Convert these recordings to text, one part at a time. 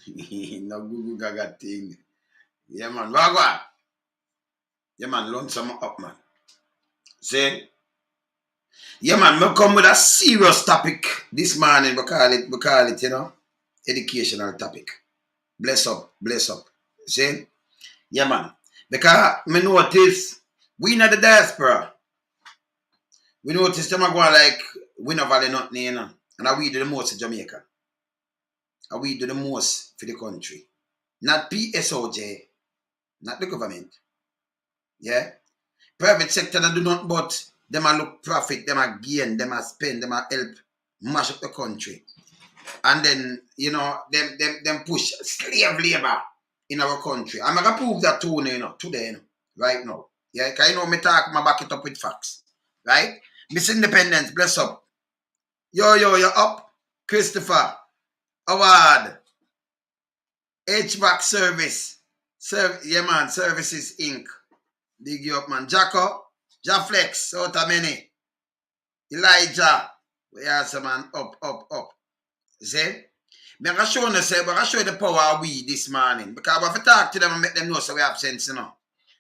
No Google Gaga thing. Yeah, man. Wagwan. Yeah, man. Learn some up, man. See? Yeah, man. Me come with a serious topic this morning. We call it, you know, educational topic. Bless up. Bless up. See? Yeah, man. Because me notice we in the diaspora. We notice them are going like we no value nothing, you know. And we do the most in Jamaica. And we do the most for the country. Not PSOJ, not the government. Yeah? Private sector that do not but them a look profit, them a gain, them a spend, them a help mash up the country. And then, you know, them push slave labor in our country. I'm gonna prove that too, you know, today, you know, right now. Yeah, because you know me talk, I back it up with facts. Right? Miss Independence, bless up. Yo, you're up. Christopher, Award, HVAC Service, yeah man, Services Inc. Big you up, man. Jacko, Jaflex, so many. Elijah, we are some man up. See? I'm going to show you, say, but I show you the power of we this morning. Because if I talk to them and make them know so we have sense, you know.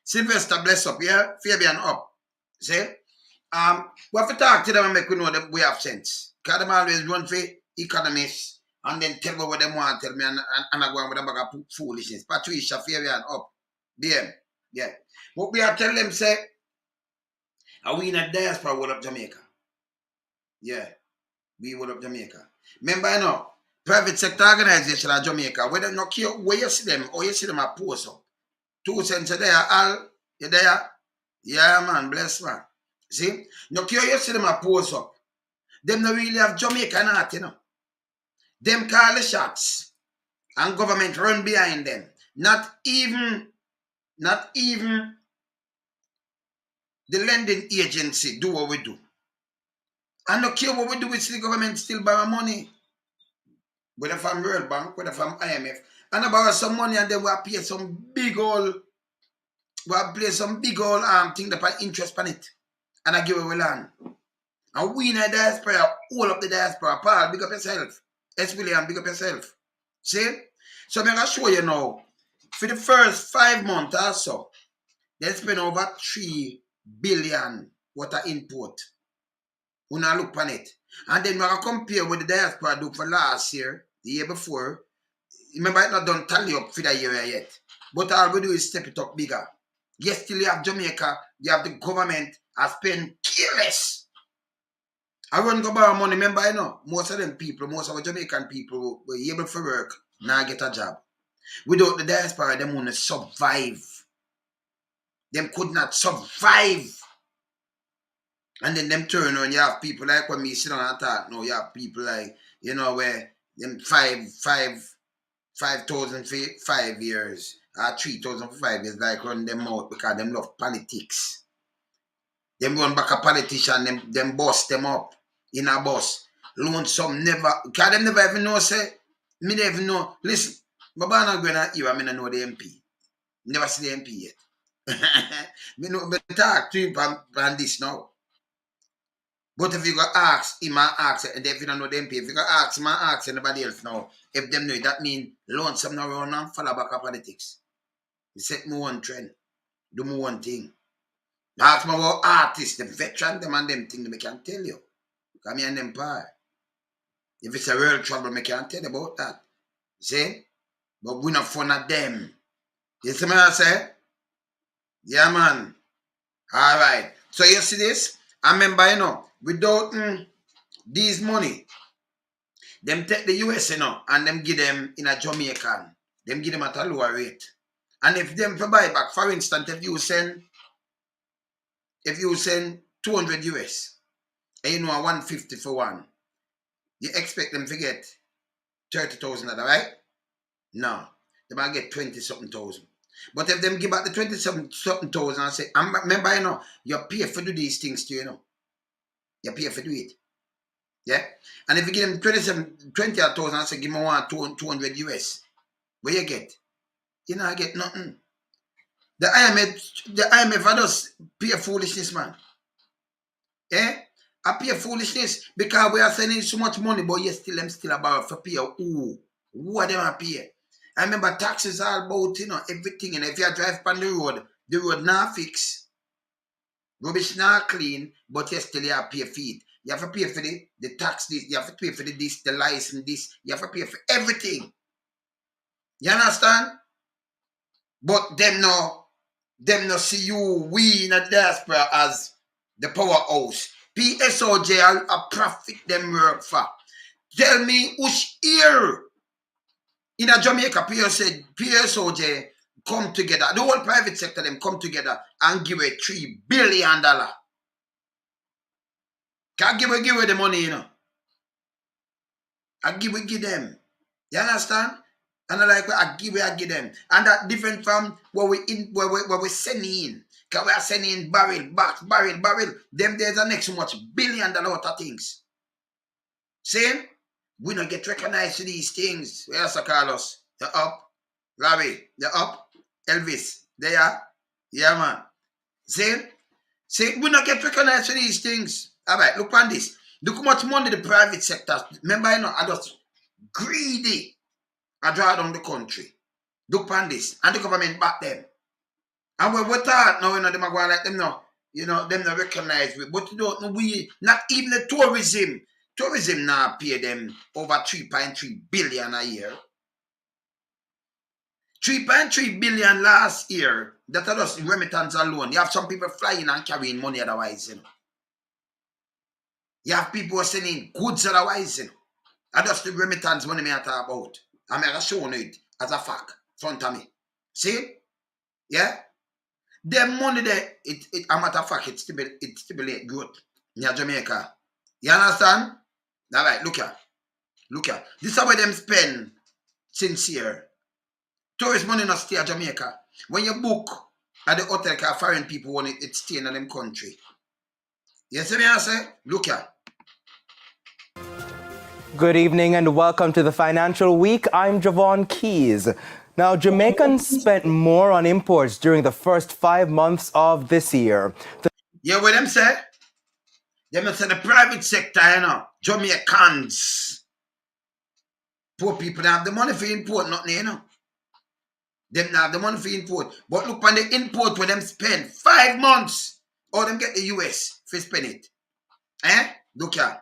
Sylvester, bless up, yeah? Fabian up. See? We have to talk to them and make we know that we have sense. Because them always run for economists and then tell me what they want to tell me and I go on with a bag of foolishness. Patricia, Fabian up. BM. Yeah. What we have to tell them, say, are we in a diaspora world of Jamaica? Yeah. We world of Jamaica. Remember, you know, private sector organization in Jamaica, whether not care where you see them or you see them at post up. 2 cents a day, Al, you there? Yeah, man, bless man. See? No care you see them at post up. Them don't really have Jamaica in heart, you know. Them call the shots. And government run behind them. Not even the lending agency do what we do. And no care what we do, it's the government still borrow money. Whether from World Bank, whether from IMF. And I borrow some money and then we'll pay some big old thing that pay interest on it. And I give away land. And we in the diaspora, all of the diaspora, Paul, big up yourself. S. William, big up yourself. See? So I'm going to show you now, for the first 5 months or so, they spend over 3 billion water import. We now look on it. And then we're going to compare with the diaspora do for last year, the year before. Remember, it's not done tally up for the year yet. But all we do is step it up bigger. Yes, still you have Jamaica, you have the government, I spend careless. I run go borrow money, remember, you know, most of them people, most of our Jamaican people were able to work, now get a job. Without the diaspora, them want to survive. Them could not survive. And then them turn on, you have people like when me sit down and talk, no, you have people like, you know, where them 5,000 for 5 years, or 3,000 for 5 years, like run them out because them love politics. Them run back a politician, them boss them up in a bus. Loan some never, because them never even know, say, me never even know. Listen, my banana going to era, I don't know the MP. Never see the MP yet. Me know, but talk to him on this now. But if you go ask him and ask, and if you don't know the MP, if you go ask him and ask anybody else now, if them know it, that means loan some now run and follow back up politics. You set me one trend, do me one thing. Ask me about artists, the veteran, them and them thing, they can tell you. Come here and them part. If it's a real trouble, I can't tell you about that. See? But we not fun at them. You see what I say? Yeah, man. All right. So you see this? I remember, you know, without these money, them take the US, you know, and them give them in a Jamaican. Them give them at a lower rate. And if them for buy back, for instance, if you send 200 US, and you know a 150 for one, you expect them to get 30,000 of that, right? No. They might get 20-something thousand. But if them give back the 20-something thousand and say, remember, you know, you pay for do these things too, you know. You pay for do it. Yeah? And if you give them 20,000 and say, give me 200 US, what you get? You know, I get nothing. The IMF I just pay foolishness, man. Yeah? I pay foolishness because we are sending so much money, but yes, them still about for pay. Who are them a pay? I remember taxes all about, everything. And if you drive on the road not fix. Rubbish not clean, but you still have to pay for it. You have to pay for the tax, you have to pay for the license, this. You have to pay for everything. You understand? But them no see you, we in the diaspora as the powerhouse. PSOJ a profit them work for. Tell me which year in a Jamaica PSOJ come together, the whole private sector them come together and give a $3 billion. Can't give away the money, I give them. You understand? And I like what I give them. And that different from what we send in. Because we are sending barrel. Them there's a next much $1 billion of things. See? We don't get recognized for these things. Where's Carlos? You're up. Ravi, you're up. Elvis, there. Yeah, man. See? We don't get recognized for these things. All right, look on this. Look how much money the private sector. Remember, I just greedy. I draw down the country. Look on this. And the government back them. And we thought now, them are going like them now. Them not recognize we. But you don't know, we, not even the tourism. Tourism now pay them over 3.3 billion a year. 3.3 billion last year. That are just remittance alone. You have some people flying and carrying money otherwise, You have people sending goods otherwise, And that's the remittance money I talk about. I'm going to show you it as a fact front of me. See? Yeah? The money there, a matter of fact, it stimulate growth in Jamaica. You understand? All right, look here. This is how them spend sincere. Tourist money not stay at Jamaica. When you book at the hotel, foreign people want it stay in them country. You see me I say? Look here. Good evening and welcome to the Financial Week. I'm Javon Keys. Now, Jamaicans spent more on imports during the first 5 months of this year. Yeah, what them say? Them say the private sector, Jamaicans. Poor people don't have the money for import, nothing, Them don't have the money for import. But look on the import where them spend 5 months. Or them get the US for spend it. Look here.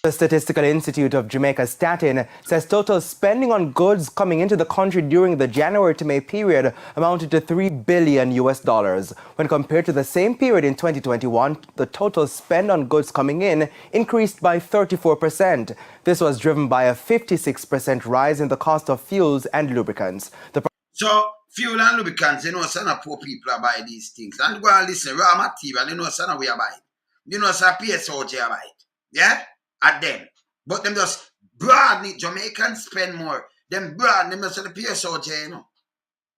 The Statistical Institute of Jamaica Statin says total spending on goods coming into the country during the January to May period amounted to $3 billion. When compared to the same period in 2021, the total spend on goods coming in increased by 34%. This was driven by a 56% rise in the cost of fuels and lubricants. So, fuel and lubricants, some poor people are buying these things. And go and listen, raw material, some we are buying. Some PSOJ are buying. Yeah? At them. But them just broadly, Jamaicans spend more. Them broadly, them just the PSOJ,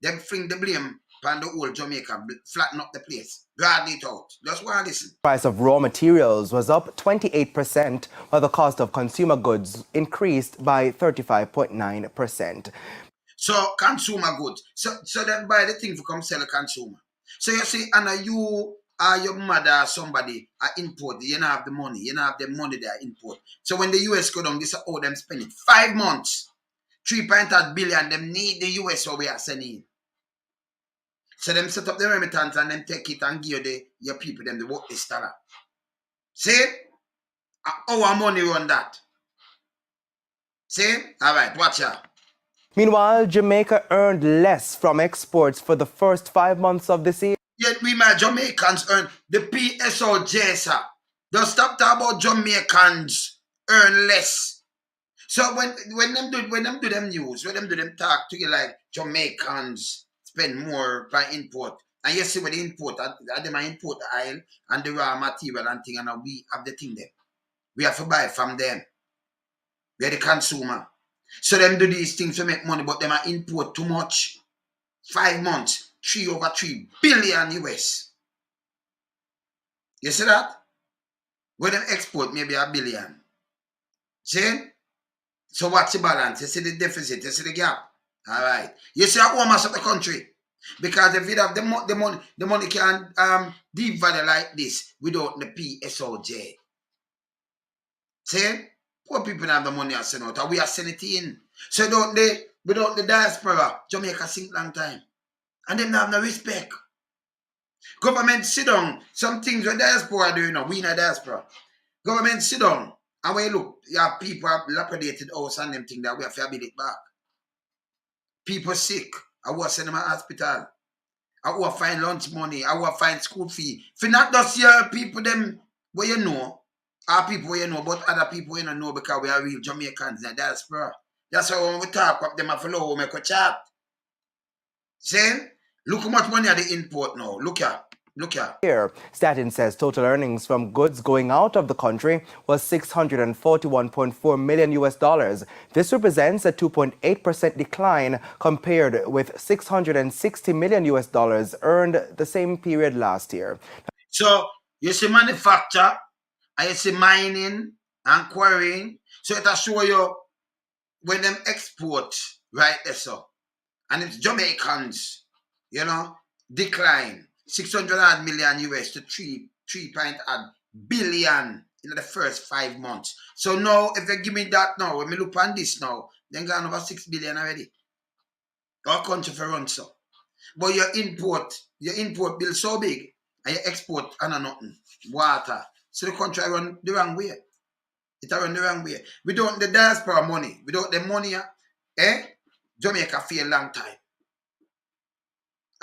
Them fling the blame upon the whole Jamaica, flatten up the place. Broadly it out. Just want to listen. The price of raw materials was up 28%, while the cost of consumer goods increased by 35.9%. So, consumer goods. So them buy the thing for come sell a consumer. So you see, and you or your mother or somebody are import, you don't have the money. You don't have the money they are import. So when the US go down, this is how them spend it. 5 months, 3.8 billion, them need the US or we are sending. So them set up the remittance and then take it and give your people them the work this dollar. See? Our money run that. See? All right, watch out. Meanwhile, Jamaica earned less from exports for the first 5 months of this year. Yet we my Jamaicans earn the PSOJ, sir. Don't stop talking about Jamaicans earn less. So when them do them news, when them do them talk to you like Jamaicans spend more per import. And you see what the import, them import the oil and the raw material and thing, and we have the thing there. We have to buy from them. We are the consumer. So them do these things to make money, but them are import too much. 5 months. 3 over 3 billion US. You see that? When them export maybe $1 billion. See? So what's the balance? You see the deficit, you see the gap. Alright. You see how much of the country. Because if you have the money can devalue like this without the PSOJ. See? Poor people have the money are sent out and we are sending it in. So don't they Without the diaspora, Jamaica sink long time. And them have no respect. Government sit down. Some things with diaspora doing now. We in a diaspora. Government sit down. And when you look, you have people have lapidated house and them things that we have to build it back. People sick. I will send them to hospital. I will find lunch money. I will find school fee. If not just your people them where you know, our people where you know, but other people you don't know because we are real Jamaicans in the diaspora. That's why when we talk about them, I follow, we make a chat. Saying, look how much money are they import now. Look here. Here, Statin says total earnings from goods going out of the country was $641.4 million US. This represents a 2.8% decline compared with $660 million US earned the same period last year. So you see manufacture, and you see mining and quarrying. So it'll show you when them export right there, so. And it's Jamaicans, you know, decline 600 million US to 3.8 billion in the first 5 months. So now, if you give me that now, when we look on this now, then gone over 6 billion already. Our country for run so. But your import bill so big, and your export and nothing. Water. So the country run the wrong way. It run the wrong way. Without the diaspora money, without the money, Jamaica fail long time.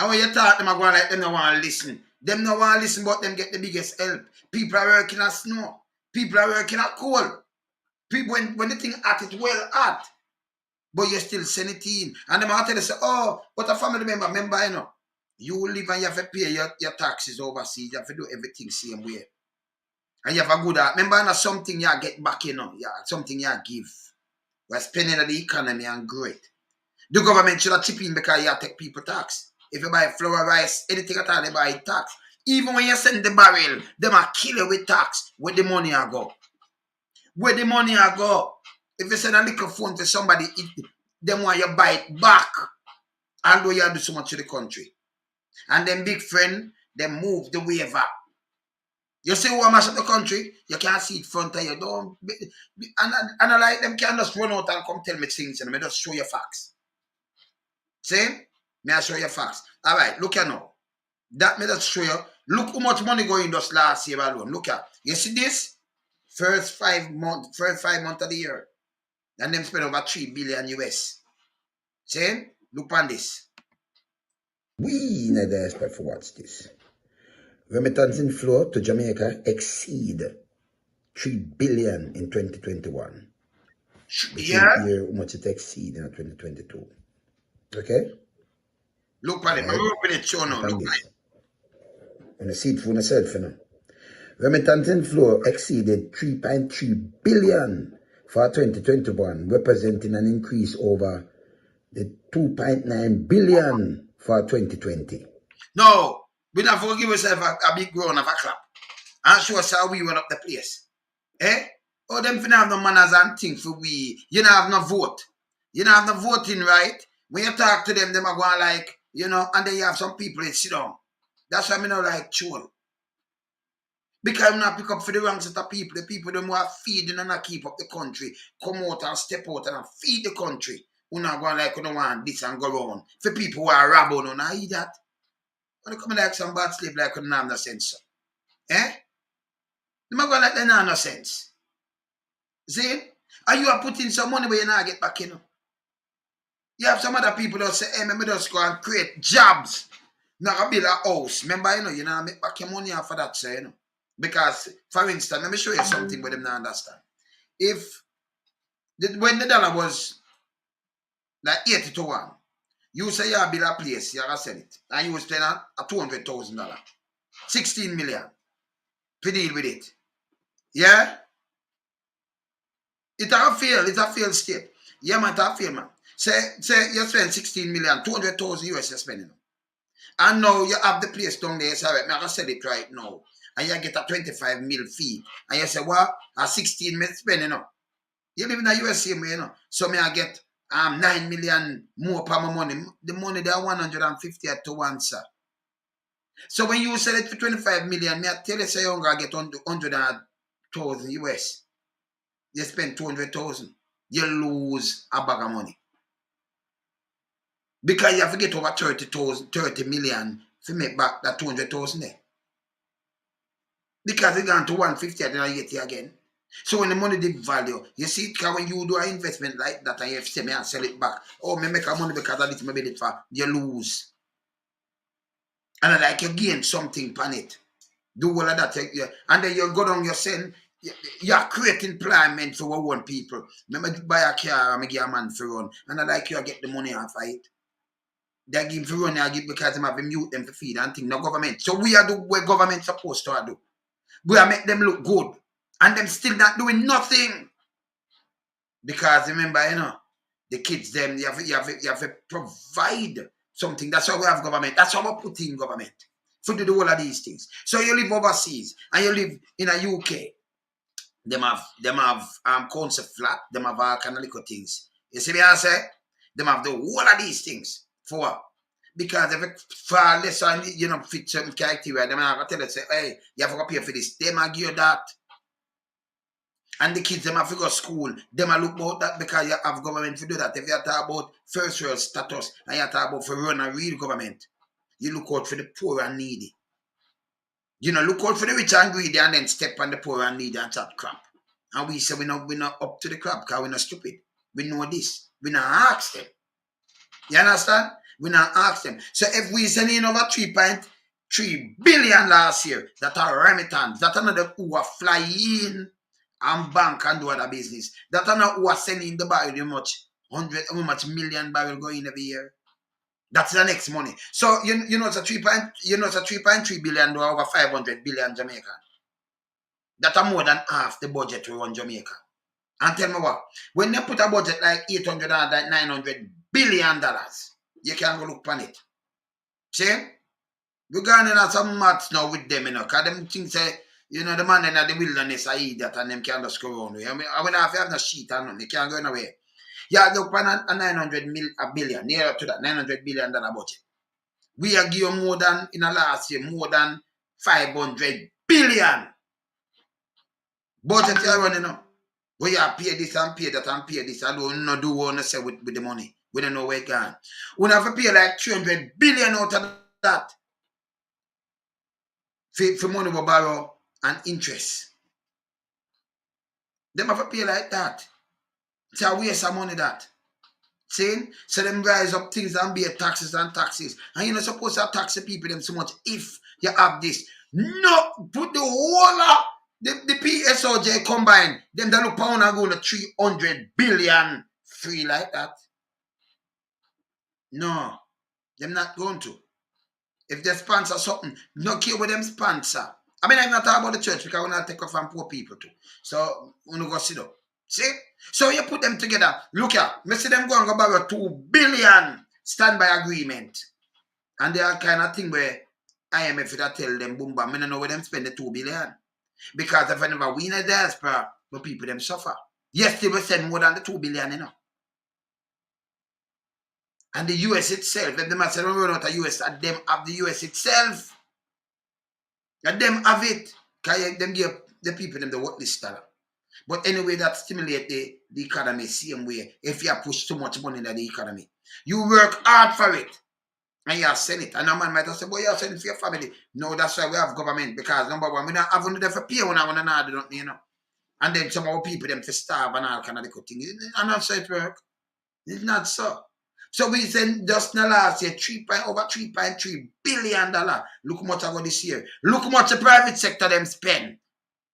And when you talk them are going like them no want to listen. Them no want to listen, but them get the biggest help. People are working at snow. People are working at cold. People when the thing hot, it well hot. But you still send it in. And them tell you say, oh, but a family member, you know, you live and you have to pay your taxes overseas. You have to do everything same way. And you have a good heart. Remember, not something you get back, you know. Yeah, something you give. We're spending on the economy and great. The government should have chip in because you take people tax. If you buy flour, rice, anything at all, they buy tax. Even when you send the barrel, they might kill you with tax. Where the money I go? Where the money I go? If you send a little phone to somebody, them want you buy it back. Although you do so much to the country. And then big friend, they move the waiver. You see who mash up the country? You can't see it front of you. Don't and I like them can just run out and come tell me things and me just show you facts. See? May I show you facts? Alright, look here now. That may just show you. Look how much money going just last year alone. Look at. You see this? First 5 months of the year. And them spend over 3 billion US. See? Look on this. We in the diaspora for watch this. Remittance inflow to Jamaica exceed 3 billion in 2021. Yeah. Hear how much it exceed in 2022. Okay? Look at it. I'm opening it show now. Look at it. And you see it for yourself, you know. Remittance inflow exceeded 3.3 billion for 2021, representing an increase over the 2.9 billion for 2020. No, we don't have to give ourselves a big ground of a clap and show us how we run up the place. Oh, them finna have no manners and things for we. You don't have no vote. You don't have no voting right. When you talk to them are going like, you know, and then you have some people that sit down. That's why I don't like chul. Because I'm not pick up for the wrong set of people. The people them who are feeding and not keep up the country. Come out and step out and feed the country. Who not going like, you don't want this and go around. For people who are rabble, you know, eat that. When they come like some bad slave like you don't have no sense. They might go like they don't have no sense. See? And you are putting some money where you not get back, you know. You have some other people that say, hey, let me just go and create jobs. Now build a house. Remember, you know, you know, make back your money off of that, so, you know. Because, for instance, let me show you something where them not understand. When the dollar was like 80 to 1, you say you build a place, you have to sell it. And you will spend a $200,000. 16 million to deal with it. Yeah? It's a failed step. Yeah, man, it's a fail, man. Say you spend 16 million, 200,000 US you're spending. And now you have the place down there, so I'm going to sell it right now. And you get a 25 mil fee. And you say, what? A 16 mil spending, you know. You live in the USA, you know. So I get 9 million more per my money. The money there 150 to 1, sir. So when you sell it for 25 million, I tell you, say you're going to get 100,000 US. You spend 200,000. You lose a bag of money. Because you have to get over 30 million to make back that 200,000 there. Because it gone to 150 and then you get it again. So when the money did value, you see, when you do an investment like that and you say me and sell it back, oh, me make a money because of this, me build it for, you lose. And I like you gain something on it. Do all of that. And then you go down, you send, you're creating employment for our own people. Remember, buy a car and give a man for run. And I like you get the money off of it. They give for run, I give because they have to mute them for feed and thing. No government. So we are do what government supposed to do. We are make them look good. And them still not doing nothing. Because remember, you know, the kids, them, you have to provide something. That's why we have government. That's why we put in government. To do all of these things. So you live overseas and you live in a UK. Them have council flat, them have all kind of little things. You see me I say? Them have the whole of these things. For what? Because if it far less on you know fit certain criteria, them have to tell you say, hey, you have to pay for this, them have give you that. And the kids them have to go to school, them have look about that because you have government to do that. If you talk about first world status and you talk about for run a real government, you look out for the poor and needy. You know, look out for the rich and greedy and then step on the poor and needy and chat crap. And we say we're not up to the crap because we're not stupid. We know this. We not ask them. You understand? We not ask them. So if we send in over 3.3 billion last year that are remittance, that another who are flying and bank and do other business, that another who are sending the barrel how much million barrel going every year. That's the next money. So you know it's a 3.3 billion over 500 billion Jamaica. That are more than half the budget we run Jamaica. And tell me what, when they put a budget like 800 and like 900 billion dollars, you can go look on it. See? We're going in some maths now with them, you know, because them things say, you know, the man in the wilderness I eat that and them can't just go around. I mean, if you have no sheet and nothing, you can't go anywhere. Yeah, look on a 900 billion, near to that $900 billion budget. We are giving more than, in the last year, more than 500 billion. Budget you are running up. We are pay this and pay that and pay this. I don't know do what to say with the money. We don't know where it gone. We have to pay like 300 billion out of that. For money we borrow and interest. Them have to pay like that. It's a waste of money that. See? So them rise up things and pay taxes and taxes. And you're not supposed to tax the people them so much if you have this. No, put the whole of the PSOJ combined. Them that look pound and go to 300 billion free like that. No, them not going to. If they sponsor something, no care with them sponsor. I mean, I'm not talking about the church because we're not taking from poor people too. So, we're going to go sit up. See? So, you put them together. Look at, me see them go and go borrow 2 billion standby agreement. And they are kind of thing where IMF would tell them, boom, bam, I don't know where them spend the 2 billion. Because if I never win a diaspora, the people them suffer. Yes, they will send more than the 2 billion, you know. And the US itself, if them say, don't run out of US, and them have the US itself. And them have it. Because them give the people them the work this dollar. But anyway, that stimulate the economy same way. If you push too much money into the economy. You work hard for it. And you send it. And a man might have said, boy, you send it for your family. No, that's why we have government. Because number one, we don't have one for pay when I want to do, you know. And then some of our people them for starve and all kind of good things. And that's how it work. It's not so. So we send just in the last year over $3.3 billion. Look how much I got this year. Look how much the private sector them spend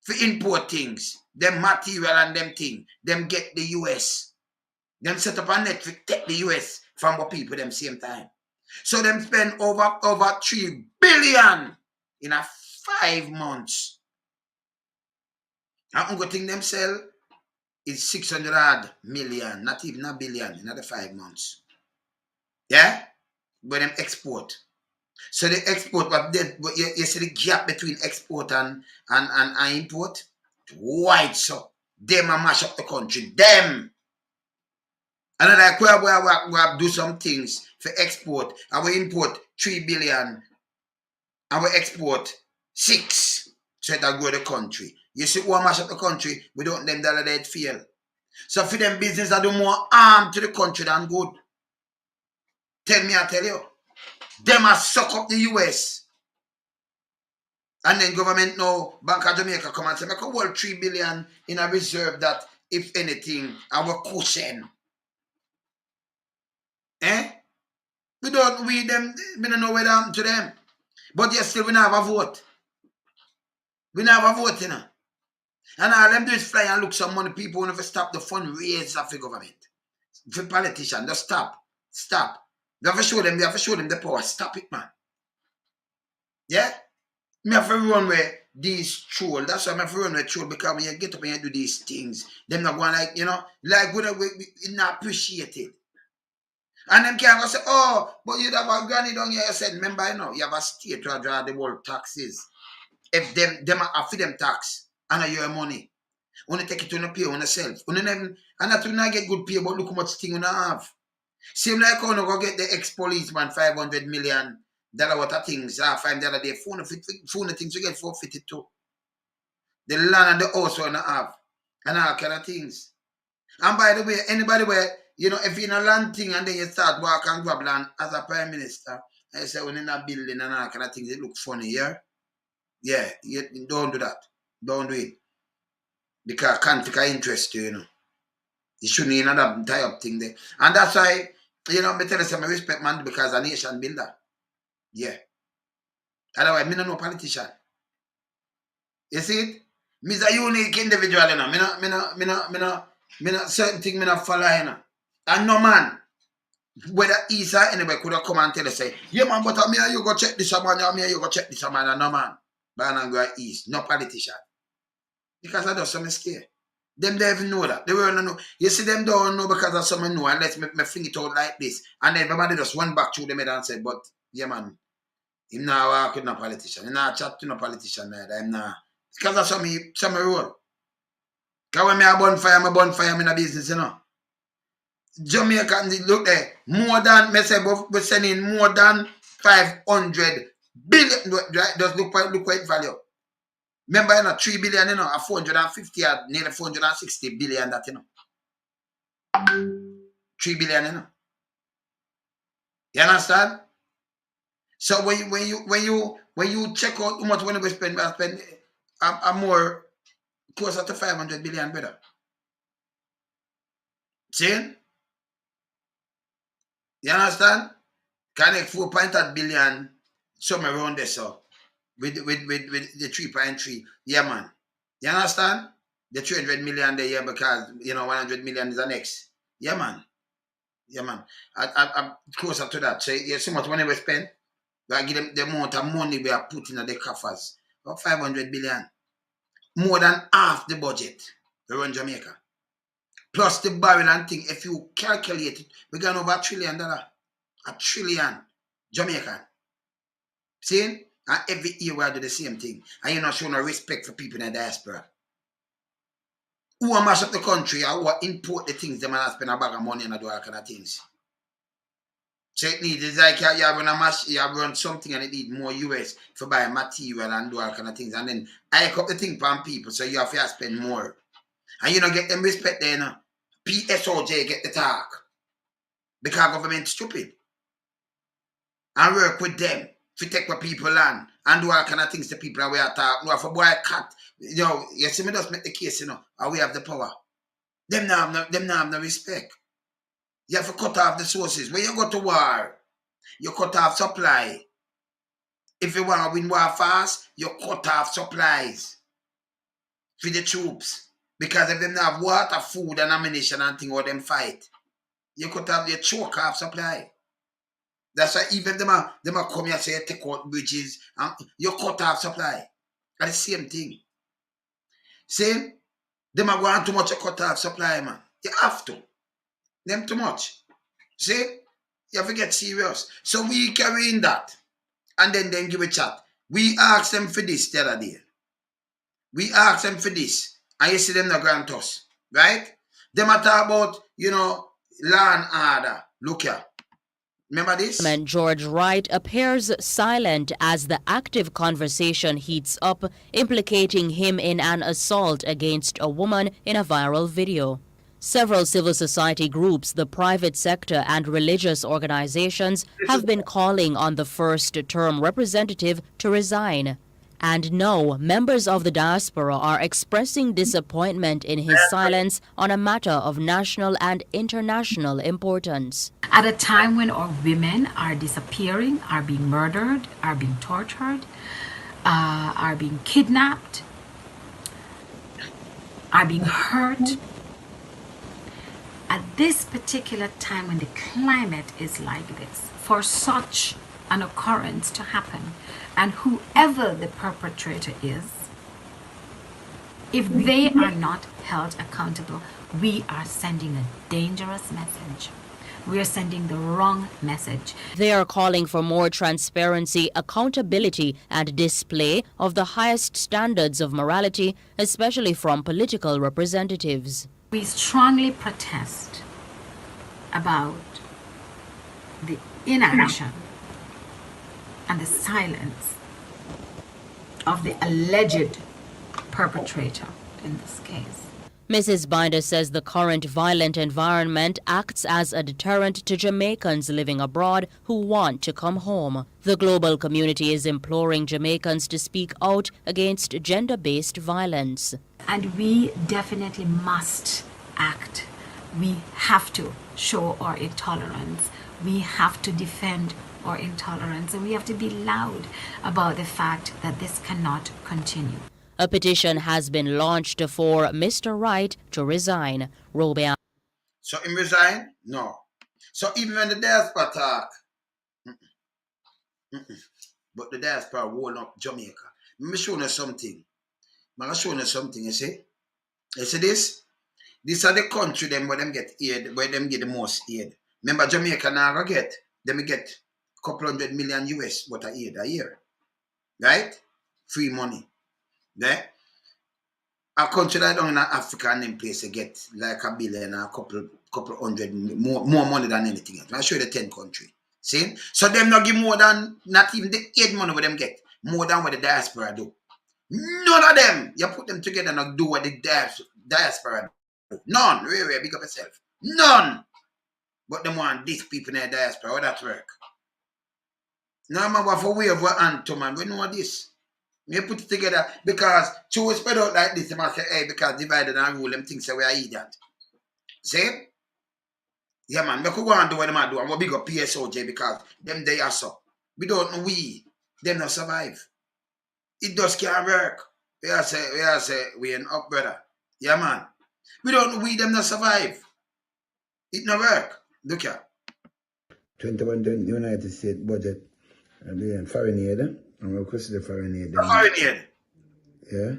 for import things. Them material and them thing. Them get the US. Them set up a net to take the US from what people them same time. So them spend over 3 billion in a 5 months. And only thing them sell is 600 million, not even a billion in the 5 months. Yeah? But them export. So the export, but you see the gap between export and import? Wide so. Them a mash up the country. Them. And like we do some things for export. And we import 3 billion. And we export 6. So that grow the country. You see who mash up the country without them dollar they'd fail. So for them business that do more harm to the country than good. Tell me, I tell you. Them a suck up the US. And then government now, Bank of Jamaica come and say, make a whole 3 billion in a reserve that, if anything, our cushion. Eh? We don't know where happened to them. But yes, still we don't have a vote. We don't have a vote, you know. And all them do is fly and look some money. People want to stop the fundraise of the government. For politicians, just stop. Stop. They have to show them the power. Stop it, man. Yeah? Me have to run where these troll. That's why I have to run where troll, because when you get up and you do these things, them not going like, you know, like we not appreciate it. And them can't go say, oh, but you have a granny down here. You said, remember, you know, you have a state to draw the world taxes. If them are for them tax, and your money. When you take it to the pay on yourself. And that will not get good pay, but look how much thing you have. Same like how you go get the ex-policeman $500 million worth of things, $5 a day. Phone the things you get forfeited too. The land and the house you have. And all kind of things. And by the way, anybody where, you know, if you're in a land thing and then you start walk and grab land as a prime minister, and you say when in a building and all kind of things, it look funny, yeah? Yeah, you don't do that. Don't do it. Because conflict of interest, you know. You shouldn't in that tie up thing there. And that's why, you know, me tell you, I respect man because a nation builder. Yeah. Otherwise, me no politician. You see it? Me's a unique individual, you know. Me no certain thing me not follow, you know. And no man, whether east or anywhere, could have come and tell us, say, yeah man, but me you go check this man, me you go check this man, and no man. But I go east, no politician. Because I do some mistake. Them don't even know that. They don't know. You see, them don't know because of someone know, and let me fling it out like this. And everybody just went back through them head and said, but yeah man, him now walk with no politician. Him now chat to no politician neither. Him now. Because of some role. Because when me a bonfire, I'm in a business, you know. Jamaica, look there, more than, we're sending more than 500 billion. Just look quite value. Remember, you know, 3 billion, you know, a 450 or nearly 460 billion that, you know. 3 billion, you know. You understand? So when you check out how much money we spend, a more closer to 500 billion, brother. See? You understand? Connect 4.8 billion somewhere around there, so. With the 3.3, yeah man. You understand? The 300 million there, yeah, because you know 100 million is the next. Yeah man. Yeah man. I'm closer to that. So yeah, so much money we spend. We give them the amount of money we are putting in the coffers. About 500 billion. More than half the budget we run Jamaica. Plus the barrel and thing, if you calculate it, we're going over $1 trillion. $1 trillion Jamaican. See? And every year we do the same thing. And you're not showing no respect for people in the diaspora. Who are mash up the country or who are import the things, they might spend a bag of money and do all kind of things. So it needs, it's like you have run something and it needs more US for buy material and do all kind of things. And then I up the thing from people, so you have to spend more. And you don't get them respect there, you know. PSOJ get the talk. Because government stupid. And work with them. To take what people land and do all kind of things to people and we are talking. No, for boy cat, you know, you see me just make the case, you know, and we have the power. Them now have no respect. You have to cut off the sources. When you go to war, you cut off supply. If you want to win war fast, you cut off supplies for the troops. Because if them have water, food and ammunition and things, or them fight, you cut off, you choke off supply. That's why even them are come here and say take out bridges and you cut off supply. That's the same thing. Same, them are going too much to cut off supply, man. You have to. Them too much. See? You have to get serious. So we carry in that. And then give a chat. We asked them for this the other day. We asked them for this. And you see them not grant us. Right? Them are talk about, you know, law and order. Look here. Remember this? George Wright appears silent as the active conversation heats up, implicating him in an assault against a woman in a viral video. Several civil society groups, the private sector, and religious organizations have been calling on the first-term representative to resign. And no, members of the diaspora are expressing disappointment in his silence on a matter of national and international importance. At a time when our women are disappearing, are being murdered, are being tortured, are being kidnapped, are being hurt, at this particular time when the climate is like this, for such an occurrence to happen, and whoever the perpetrator is, if they are not held accountable, we are sending a dangerous message. We are sending the wrong message. They are calling for more transparency, accountability, and display of the highest standards of morality, especially from political representatives. We strongly protest about the inaction and the silence of the alleged perpetrator in this case. Mrs. Binder says the current violent environment acts as a deterrent to Jamaicans living abroad who want to come home. The global community is imploring Jamaicans to speak out against gender-based violence. And we definitely must act. We have to show our intolerance. We have to defend our intolerance, and we have to be loud about the fact that this cannot continue. A petition has been launched for Mr. Wright to resign. Robert. So him resign? No. So even when the diaspora talk, but the diaspora won't up Jamaica. Let me show you something. I'm going to show you something, you see? You see this? These are the country them where them get aid, where them get the most aid. Remember Jamaica now get, them get a couple $100 million US what a aid a year. Right? Free money. There? A country like down in Africa and them place get like $1 billion or a couple hundred more money than anything else. I'll show you the 10 country. See? So them not give more than, not even the aid money where them get, more than what the diaspora do. None of them. You put them together and not do what the diaspora do. None. Really, big up yourself. None. But them want these people in the diaspora. How that work? Now man, what for way of what Anto, man. We know this. You put it together because to spread out like this, you must say, hey, because divided and rule, them things say we are idiot. See? Yeah, man, we could go and do what them do, and we'll big up PSOJ because them they are so. We don't know them not survive. It just can't work. We are say, we ain't up, brother. Yeah, man. We don't know them not survive. It not work. Look here. 21 United States budget, and foreign aid, and we request the foreign aid. Foreign aid. Yeah,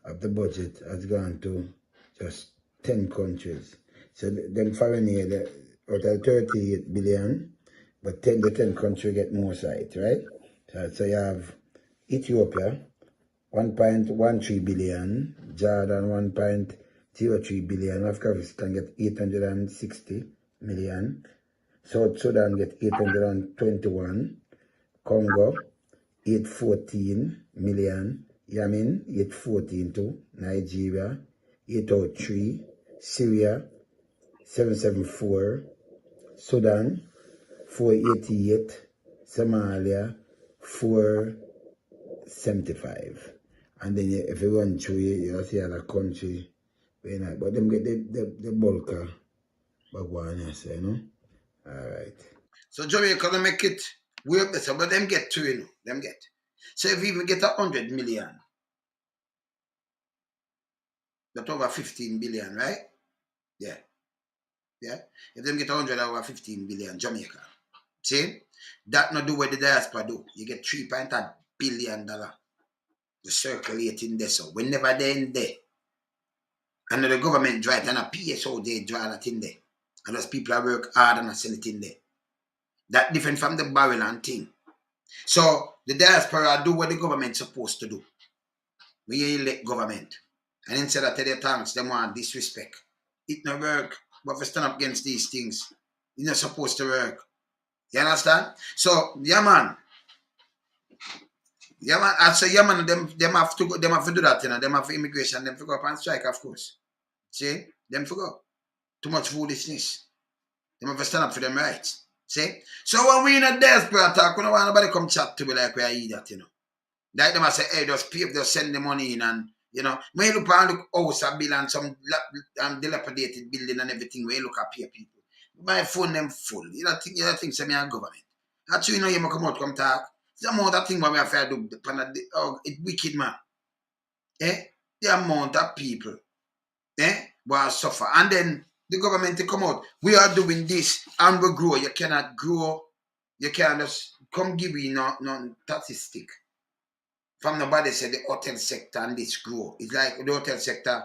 of the budget has gone to just 10 countries. So them foreign aid out of 38 billion, but the 10 countries get more side, right? So you have Ethiopia, 1.13 billion, Jordan 1.03 billion, Afghanistan get 860 million, South Sudan get 821, Congo 814 million, Yemen 814 too, Nigeria 803, Syria 774, Sudan 488, Somalia 475. And then if you run through you see other country, but them get the bulk of Bagwan, you know. Alright. So Jamaica gonna make it way up better, but them get 2, you know. Them get. So if we even get 100 million, that's over 15 billion, right? Yeah. Yeah. If them get 100 over 15 billion, Jamaica. See? That not do what the diaspora do. You get $3.8 billion. The circulating there. So whenever they're in there. And the government drive and a PSOJ drive that in there. And those people that work hard and sell it in there. That different from the barrel and thing. So the diaspora do what the government's supposed to do. We elect government. And instead of tell their thanks, they want disrespect. It no work. But if we stand up against these things, it's not supposed to work. You understand? So, yeah man. Yeah man, I say yeah man, them have to do that, you know. Them have immigration, them to go up and strike, of course. See? Them forgot. Too much foolishness. Them have to stand up for them rights. See? So when we in a Diaspora talk, we don't want nobody come chat to me like we are idiot, you know. Like them I say, hey, just pay, just send the money in and, you know, when you look at the house and bill and some dilapidated building and everything, when you look at pay people, my phone them full. You don't think say me a government. That's you know you come out, come talk. The amount of thing what we have to do, it's wicked, man. The amount of people, will suffer. And then the government to come out, we are doing this and we grow. You cannot grow. You can't just come give me no statistic. From nobody said the hotel sector and this grow. It's like the hotel sector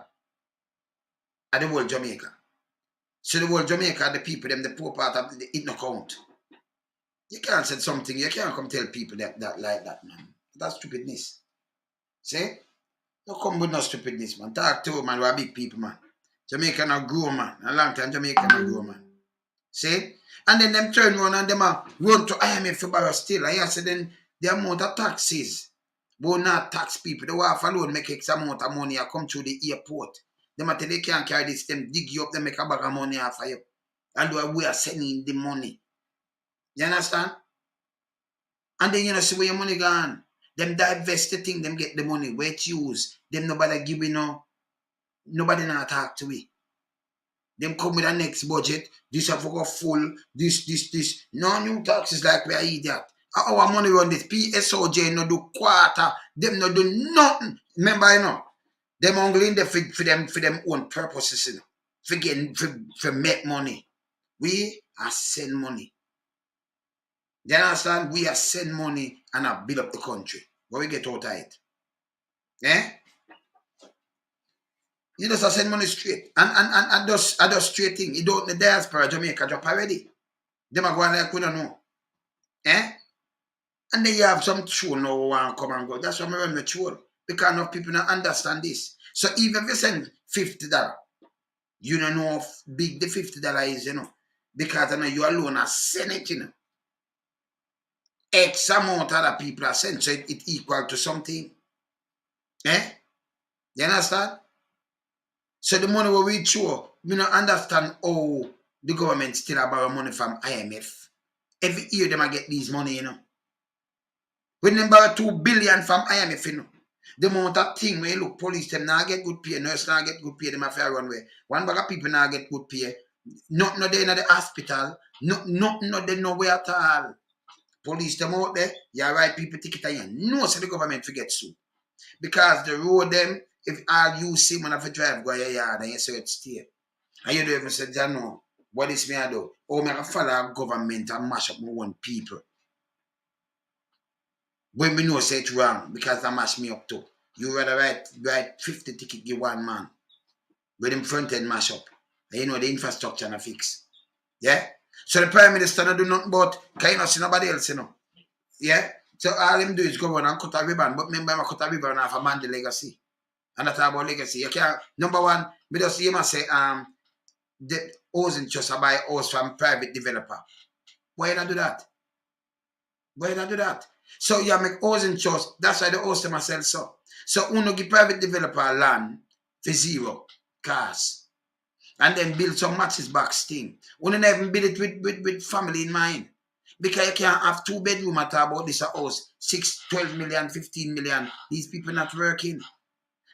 at the whole Jamaica. So the whole Jamaica, the people, them, the poor part of it no count. You can't say something, you can't come tell people that like that, man. That's stupidness. See? Don't come with no stupidness, man. Talk to man, we're big people, man. Jamaica not grow, man. A long time Jamaica not grow, man. See? And then them turn around and them run to IMF for borrow still. And you say then the amount of taxes will not tax people. The wife alone make X amount of money and come through the airport. Them tell they can't carry this, them dig you up, them make a bag of money off of you. And we are sending the money. You understand? And then you know, see where your money gone. Them divest the thing, them get the money. Where it's used. Them nobody give you nobody not talk to me. Them come with the next budget. This have got full. This. No new taxes like we are idiot. Our money run this. PSOJ no do quarter. Them no do nothing. Remember, you know. Them only in there for them own purposes, you know. For make money. We are send money. You understand? We are send money and I build up the country. But we get out of it. You just send money straight. And just straight thing. You don't the Diaspora Jamaica drop already. Them are going like we don't know. And then you have some troll now who want to come and go. That's why I run the troll. Because enough people don't understand this. So even if you send $50, you don't know how big the $50 is, you know. Because I know you alone are sending it, you know. X amount of other people are sent, so it equal to something. You understand? So the money we show, we don't understand how the government still borrow money from IMF. Every year they might get these money, you know. When they borrow $2 billion from IMF, you know. The amount of thing when you look, police them now get good pay, nurse now get good pay, them have to run away. One bag of people now get good pay. Nothing they in the hospital, nothing they nowhere at all. Police them out there, you write people ticket and you know so the government forget so. Because the road them, if all you see when I drive go your yard and you say it's stay. And you don't even say, you know, what is me I do? Oh, I follow government and mash up my own people. When we know say it's wrong, because that mash me up too. You rather write 50 ticket give one man. With them front end mash up. And you know the infrastructure and fix. Yeah? So the Prime Minister don't do nothing but kind of see nobody else, you know. Yeah? So all him do is go on and cut a ribbon. But remember, I cut a ribbon off a man the legacy. And that's about legacy. You can't, number one, me just see him say, the housing trust buy house from private developer. Why you not do that? Why you not do that? So you make housing trust, that's why the house them sell so. So uno give private developer land for zero cost. And then build some matches box thing. Uno never even build it with family in mind. Because you can't have 2 bedroom at about this house, 6, 12 million, 15 million. These people not working.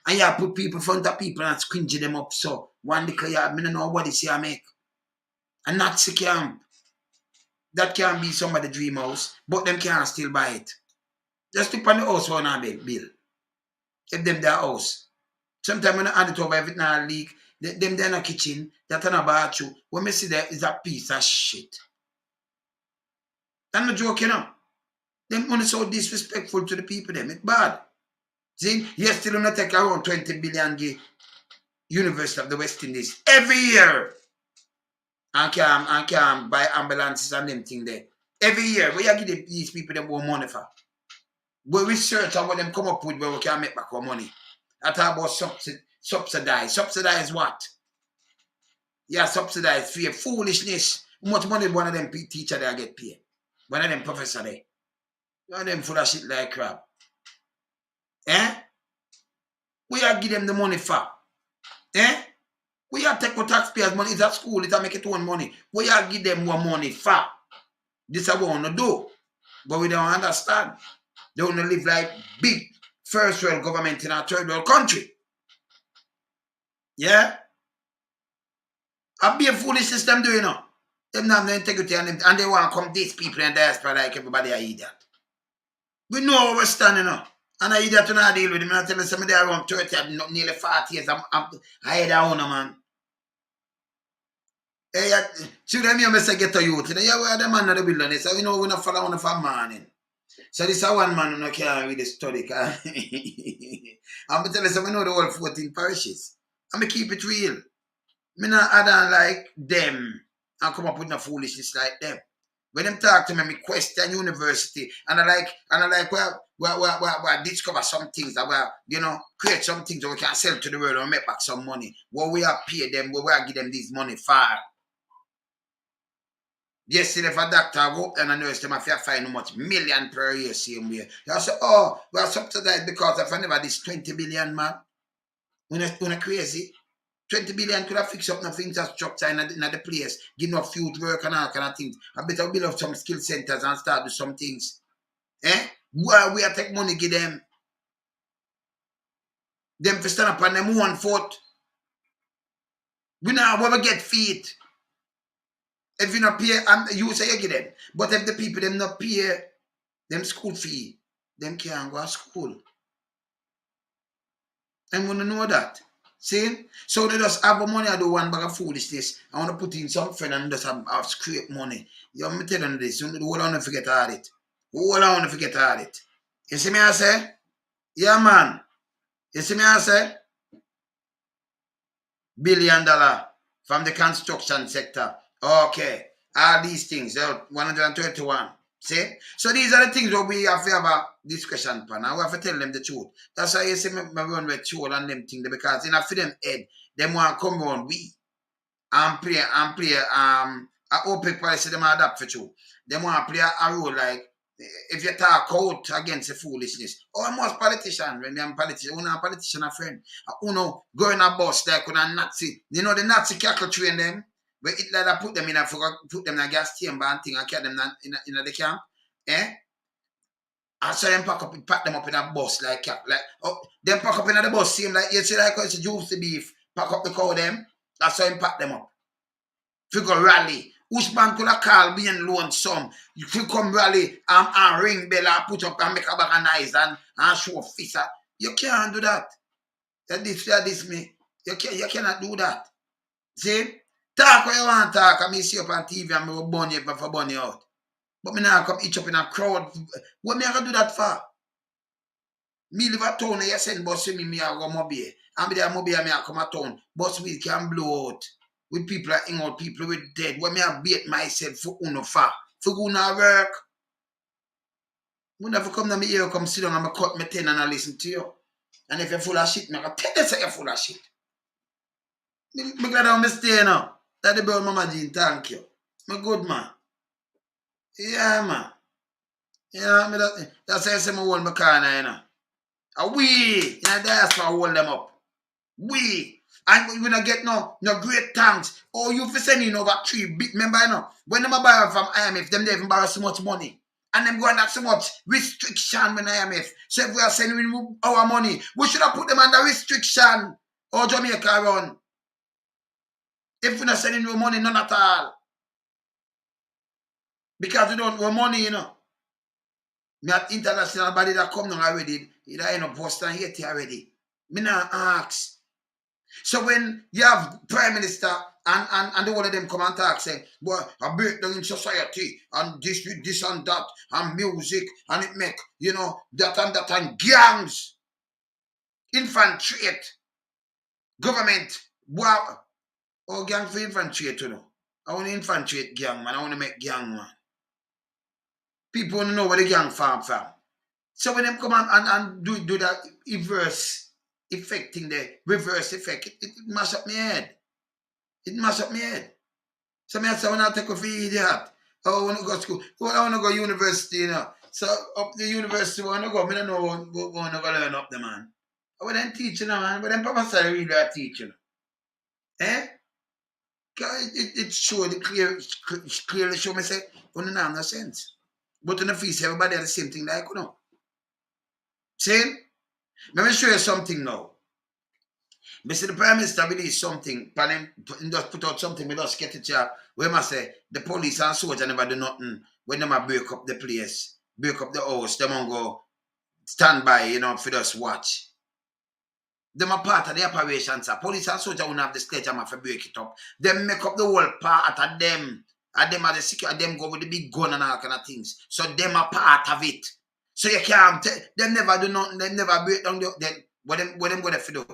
And you put people in front of people and squinge them up. So one little yard, I don't know what this year make. And not the camp. That can be somebody's dream house, but them can't still buy it. Just look on the house for a bill. Give them their house. Sometimes when I hand it over, if it not leak, them there in the kitchen, that in a bathroom. When we see there is a piece of shit. That's not joke, you know. Them only so disrespectful to the people, them. It's bad. See, you still gonna take around 20 billion give University of the West Indies every year. And can buy ambulances and them thing there. Every year, we give these people them more money for. We research on what them come up with where we can make back our money. I talk about subsidize. Subsidize what? Yeah, subsidize for foolishness. How much money one of them teacher there get paid? One of them professor there. One of them full of shit like crap. We are give them the money for. We are take what taxpayers' money. It's at school. It's a make it own money. We are give them more money for. This is what we want to do. But we don't understand. They want to live like big first world government in a third world country. Yeah? A be a foolish system do, you know. Them have no integrity and they want to come these people in diaspora like everybody are idiot. We know where we're standing now. And I idiot to not deal with him. I tell you somebody around 30, nearly 40 years. I had a owner, man. Hey, should I say get to youth? Yeah, we're the man of the wilderness. So we know we're not follow one for morning. So this is one man who can't really study. I'm telling you, so we know the whole 14 parishes. I'm going to keep it real. Me not add on like them and come up with no foolishness like them. When them talk to me, me question university and I like well discover some things that create some things that we can sell to the world and make back some money. What we are pay them, what we are give them this money for. Yesterday, if a doctor go up and a nurse, them have to find how much million per year, same way. You say, oh, we are subsidized because if I never this 20 billion, man. We're crazy. 20 billion could have fixed up nothing infrastructure in the place, give enough youth work and all kind of things. I better build up some skill centers and start do some things. Well, we are take money, give them. Them to stand up on them 1 foot. We now ever get feet. If you not pay, you say you give them. But if the people them not pay them school fee, them can't go to school. And want to know that. See? So they just have money, I do one bag of foolishness. I want to put in some friend and just have scrape money. You want me to tell them this. You hold on and forget all it. Hold on and forget all it. You see me I say? Yeah, man. You see me I say? $1 billion from the construction sector. Okay. All these things. 131. See? So these are the things that we have to have a discussion upon. And we have to tell them the truth. That's why you see me run with troll and them things. Because in a for them head, them want to come around we and play a OPEC policy them adapt for you. Them want to play a role like if you talk out against the foolishness. Or most politicians, when they're politicians, a politician a friend. Go in a bus like with a Nazi. You know the Nazi cattle train them? Where Hitler put them in a gas chamber and thing and carry them in the camp. I saw them pack them up in a bus like them pack up in the bus, same like you see like it's a juicy beef, pack up the cow them, that's how him pack them up. Figure rally. Which man could have called being lonesome? You could come rally and ring bell and put up and make a bag of nice and show face. You can't do that. This me. You cannot do that. See? Talk what you want to talk. I mean, see up on TV and I will burn you for burn you out. But me now come each up in a crowd. What me I gonna do that for? Me live at town and you send bus with me I go mobile. And me there mobile me I come at town. Bus we can blow out. With people that hang out, people with dead. What me I beat myself for uno for. For gonna work. When never come to me here, come sit down and I cut my ten and I listen to you. And if you're full of shit, me I go tell you say you're full of shit. Me glad I'm stay now. That the boy Mama Jean, thank you. Me good man. Yeah, man. You know, that's how I say I hold my corner, you know. And we, diaspora hold them up. We. And we don't get no great thanks. Oh, you for sending over 3 big, remember, you know, when them borrow from IMF, them they even borrow so much money. And them going have so much restriction with IMF. So if we are sending our money, we should have put them under restriction. Or Jamaica run. If we're not sending no money, none at all. Because we don't want money, you know. Me have international body that come down already. It ain't no post and hate already. Me not ask. So when you have Prime Minister and the one of them come and talk, say, boy, a breakdown in society, and this and that, and music, and it make, you know, that and gangs infiltrate government. Wow. Oh, gang for infiltrate, you know. I want to infiltrate gang, man. I want to make gang, man. People want to know where the gang farm from. So when them come and do that reverse effect thing there, reverse effect, it mash up my head. It mash up my head. So I say, when I take a for idiot, oh, I want to go to school. Oh, I want to go to university, you know. So up the university, I want to go. I don't know what I want to go learn up the man. I want them teaching, man. But them professors really are teaching. Eh? It showed it clearly show me say, on no sense. But in the feast, everybody had the same thing like, you know. See? Let me show you something now. Mr. The Prime Minister released something, just put out something, we just get it here. Where must say, the police and soldiers never do nothing when they break up the place, break up the house, they won't go stand by, you know, for just watch. Them are part of the operation, sir. Police and soldiers won't have the sledgehammer for break it up. They make up the whole part of them. And them are the secret, them go with the big gun and all kind of things. So them are part of it. So you can't tell, them never do nothing, them never break down the, then what them go there for do?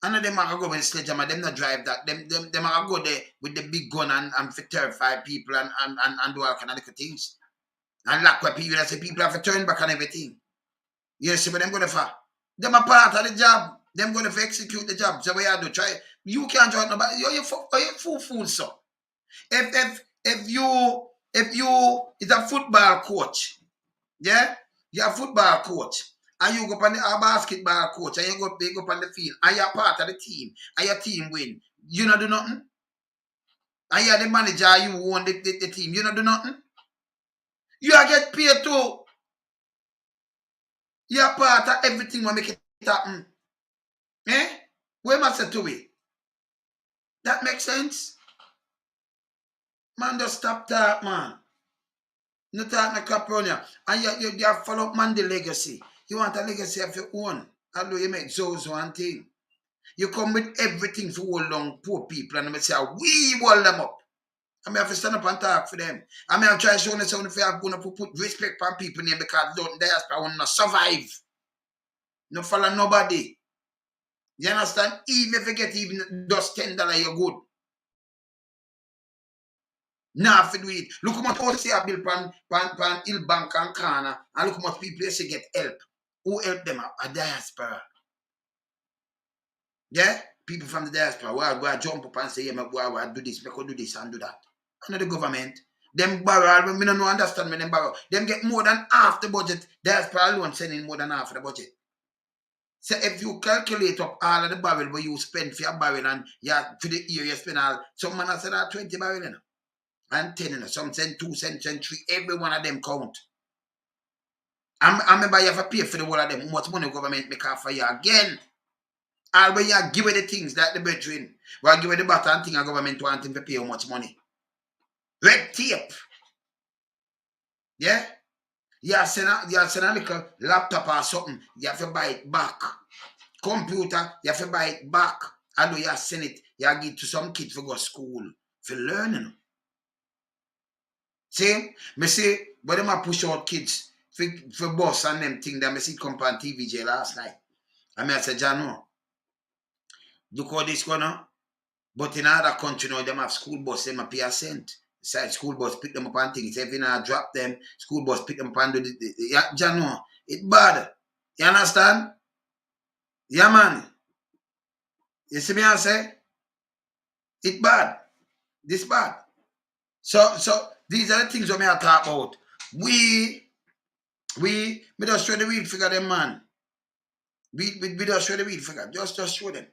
And them are go with the sledgehammer, them not drive that. Them are go there with the big gun and for terrify people and do all kind of little things. And lock where people, say people have to turn back and everything. You see what them go there for? Them are part of the job. Them going to execute the job. So what you do? Try. You can't join nobody. You're fool, so. If you is a football coach, yeah, you're a football coach, and you go up on a basketball coach, and you go up on the field, and you're part of the team, and your team win. You not do nothing. And you're the manager, you won the team. You not do nothing. You are get paid too. You're part of everything when make it happen. Eh? Where must I do it? That makes sense? Man, just stop that, man. No talk no crap on you. And you have follow up man the legacy. You want a legacy of your own. Although you make those one thing. You come with everything for hold long poor people and they say, we hold them up. I may have to stand up and talk for them. I may have to try to show them if you are going to put respect on people name because don't diaspora want to survive. No follow nobody. You understand? Even if you get even just $10, you're good. Nah, if you do it. Look how much people say a bill pan Hill Bank and Corner, and look how much people say get help. Who help them? A diaspora. Yeah? People from the diaspora. Why go jump up and say, yeah, I do this, I could do this and do that. Not the government. Them borrow, we don't understand when them borrow. Them get more than half the budget. Diaspora alone sending more than half of the budget. So if you calculate up all of the barrel where you spend for your barrel and for the year you spend all, some man has said 20 barrel, you know, and 10, you know, some send 2, send 3, every one of them count. I remember you have to pay for the whole of them. How much money the government make off for you again? All when you give it the things like the brethren, well, give it the button thing, the government want him to pay how much money. Red tape. Yeah? You send a little laptop or something, you have to buy it back. Computer, you have to buy it back. And you send it, you give it to some kid for go to school, for learning. See? Me see, but them a push out kids for bus and them thing that me see come on TVJ last night. And me I say, John, no. Look how this going on. But in other country now, them have school bus, them a pay a cent. Side school bus pick them up and things. If you not drop them, school bus pick them up and do the yeah, John, it's bad. You understand? Yeah, man. You see me I say? It's bad. This bad. So these are the things that I talk about. We just show the real figure them, man. We just show the real figure. Just show them.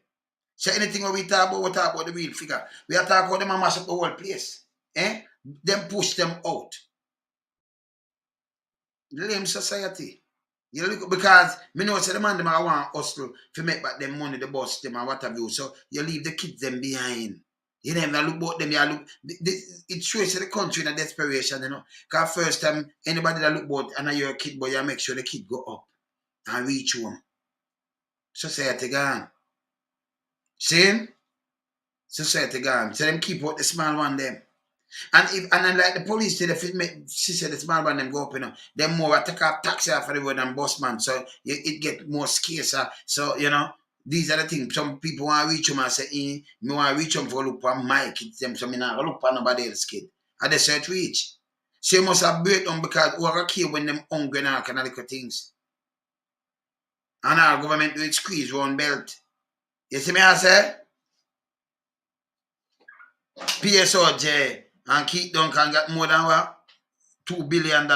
So anything we talk about the real figure. We are talking about them and mash up the whole place. Eh? Them push them out. Lame society. You look because me know say the man them I want hustle to make back them money, the boss them and what have you. So you leave the kids them behind. You never look about them, you look. It shows the country in a desperation, you know. Because first time anybody that look about and you're a kid, boy, you make sure the kid go up and reach home. Society gone. See? Society gone. So them keep out the small one them. And then like the police did, she said the small one them go up, you know, them more take off taxi off of the road than bus man. So it get more scarcer. So, you know, these are the things. Some people want to reach them and say, me want to reach them for look for my kids, them, so me not look for nobody else kid. And they say it reach. So you must have break them because we are kill when them hungry and all kind of little things. And our government do it squeeze one belt. You see me I say? PSOJ and Keith Duncan got more than what? $2 billion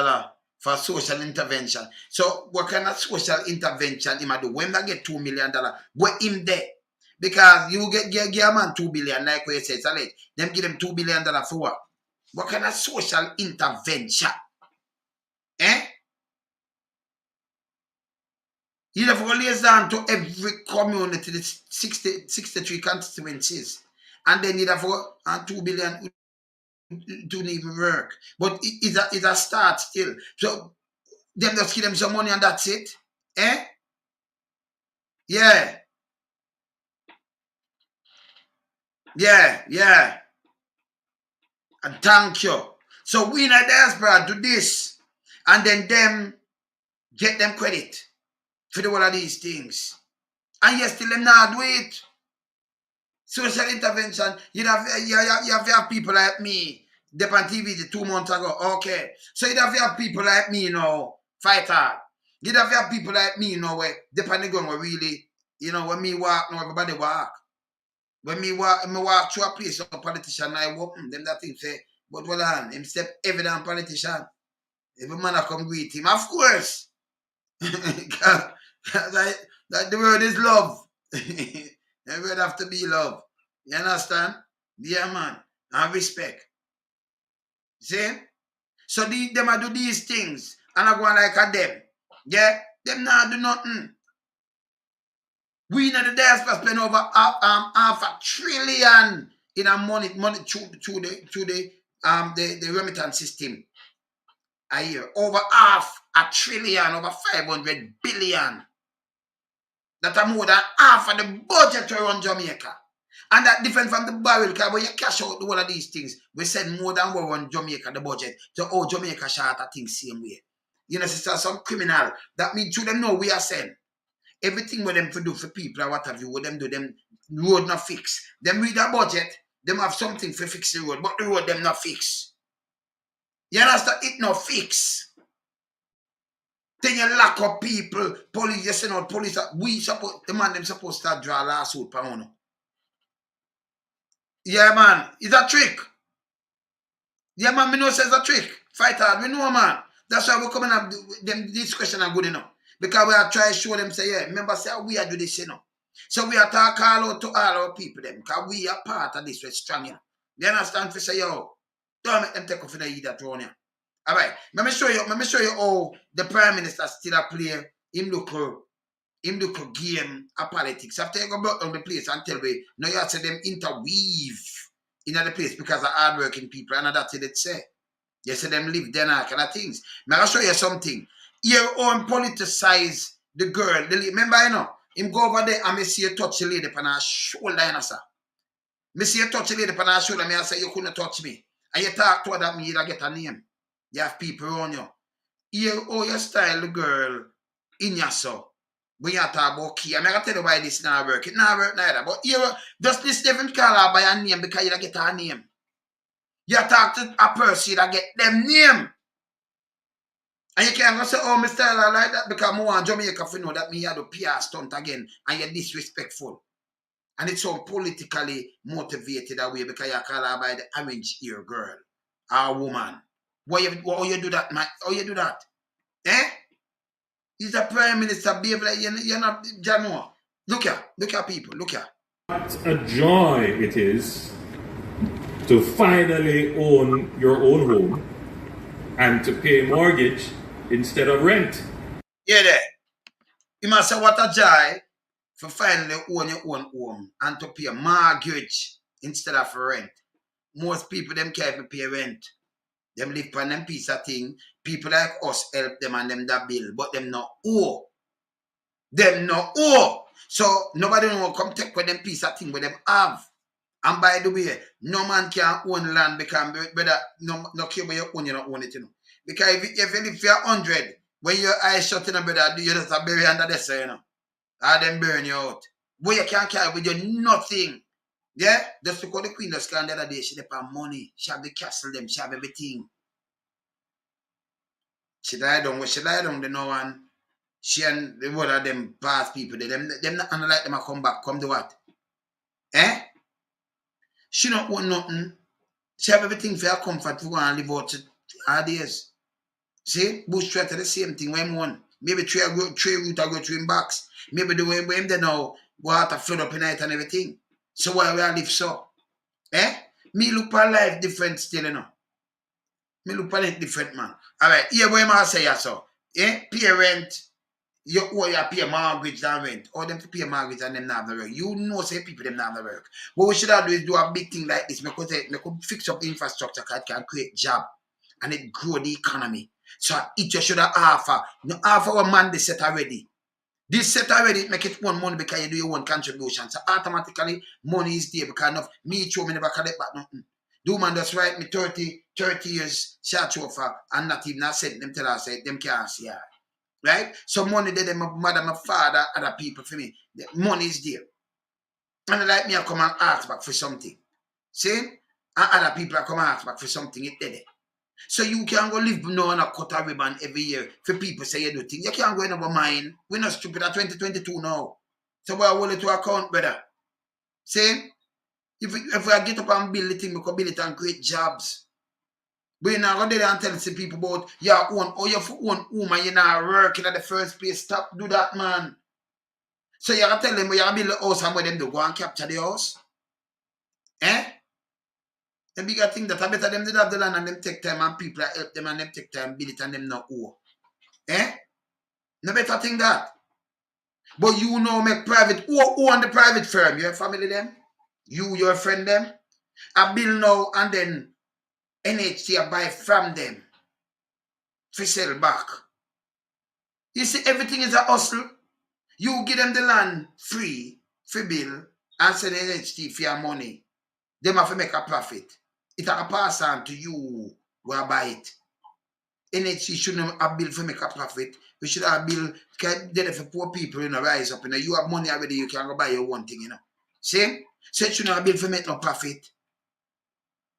for social intervention. So what kind of social intervention him do? When they get $2 million, where him there? Because you give a man 2 billion, like we said, so like, them give them $2 billion for what? What kind of social intervention? Eh? You have to liaison to every community, the 63 constituencies. And then you have to, and 2 billion don't even work. But it's a start still. So, them just give them some money and that's it. Eh? Yeah. Yeah. And thank you. So we in a diaspora do this. And then them get them credit for the all of these things. And you still them not do it. Social intervention, you have people like me. They on TV 2 months ago. Okay. So you have people like me, fight hard. You have people like me, where they on the ground where really, when me walk, everybody walk. When me walk through a place of a politician, I walk them that thing say, but well on, him step evident politician. Every man come greet him. Of course. That the word is love. The word have to be love. You understand? Yeah, man. And respect. See? So them a do these things. And I go on like a them. Yeah? Them not do nothing. We in the diaspora spend over $500 billion in a money through the remittance system a year. Over $500 billion, over 500 billion. That are more than half of the budget to run Jamaica. And that different from the barrel, because when you cash out all of these things, we send more than we run Jamaica, the budget. So, Jamaica shot at things same way. You know, sister, some criminal. That means to them know we are sent. Everything with them to do for people or what have you, with them do them road not fix. Them read a budget, them have something for fix the road, but the road them not fix. You understand? It not fix. Then you lock up people, police, you send out police, the man them supposed to draw a lawsuit per month. Yeah, man, it's a trick. Yeah, man, me know says a trick. Fight hard, we know, man. That's why we coming up, this question are good enough. Because we are trying to show them, say, yeah, remember, say, we are do this, So we are talking all out to all our people, them, because we are part of this, we're strong, You understand? For say, yo, don't make them take off in the eat that one, All right, let me show you how the Prime Minister still a play him look game of politics. After you go back on the place and tell me, now you have to them interweave in the place because of hardworking people, and that's what it say. You see them live there and kind of things. I'll show you something. Your own politicize the girl. Remember, him go over there and me see you touch the lady on her shoulder, sir. Me see you touch the lady on her shoulder, me I say you couldn't touch me. And you talk to her that me you get a name. You have people around you. You style the girl in your so. When you talk about key, I'm going to tell you why this not work. It not work neither. But you just this different call her by her name because you don't get her name. You talk to a person that get them name. And you can't go say, oh, Mr. I like that because I want Jamaica to know that me had a PR stunt again and you're disrespectful. And it's so politically motivated away because you call her by the orange ear girl or woman. Why you do that, man? How you do that? Eh? He's a Prime Minister, behave like you're not Jano. Look here, people, look here. What a joy it is to finally own your own home and to pay mortgage instead of rent. Yeah, there. You must say what a joy for finally own your own home and to pay mortgage instead of rent. Most people them can't pay rent. Them live on them piece of thing. People like us help them and them that bill, but them not owe. Them not owe. So nobody will come take with them piece of thing with them have. And by the way, no man can own land because whether no care where you own, you don't own it, Because if you live for 100, when your eyes shut in, brother, you just have bury under the sun, or them burn you out. Boy, you can't carry with you nothing. Yeah? Just because the Queen just the other day, she have money, she have the castle, them, she have everything. She lie down, the no one. She and the one of them past people, them not like them come back, come to what? Eh? She don't want nothing. She have everything for her comfort for one live out her days. See? Bush try to the same thing when one. Maybe tree root I go through in box. Maybe the way him there now, water flood up in night and everything. So why we are live so? Me look for life different still, you know. Me look for it different, man. Alright, here what I say so. Pay rent, you owe you pay mortgage and rent. Or them to pay mortgage and them not have the work. You know say people them not have the work. What we should have do is do a big thing like this. We could fix up infrastructure because it can create job and it grow the economy. So it just should have offer. No offer a man they set already. This set already make it one money because you do your own contribution. So automatically money is there because enough me show me never collect back nothing. Do man just write me 30 years short offer and not even not sent them tell us say them can't see her. Right? So money there, my mother, my father, other people for me. The money is there. And like me I come and ask back for something. See? And other people I come and ask back for something, it did it. So you can go live now on a cut a ribbon every year for people say you do things. You can't go in our mind. We're not stupid at 2022 now. So we are willing to account, brother. See? If we get up and build the thing, we can build it and create jobs. But you're not going to and tell some people about your own, or your own woman, you're not working at the first place. Stop, do that, man. So you're going to tell them, you're going to build a house and where them do go and capture the house. The bigger thing that I better them did have the land and them take time and people help them and them take time build it and them not owe. No better thing that. But you know make private, who own the private firm? Your family them? You, your friend them? I build now and then NHT buy from them. For sell back. You see everything is a hustle. You give them the land free, for bill, and send NHT for your money. Them have to make a profit. It will pass on to you who buy it. NHC shouldn't have bill for make a profit. We should have bill for poor people, you know, rise up. You know, you have money already, you can go buy your one thing, you know. See? So it shouldn't have bill for make no profit.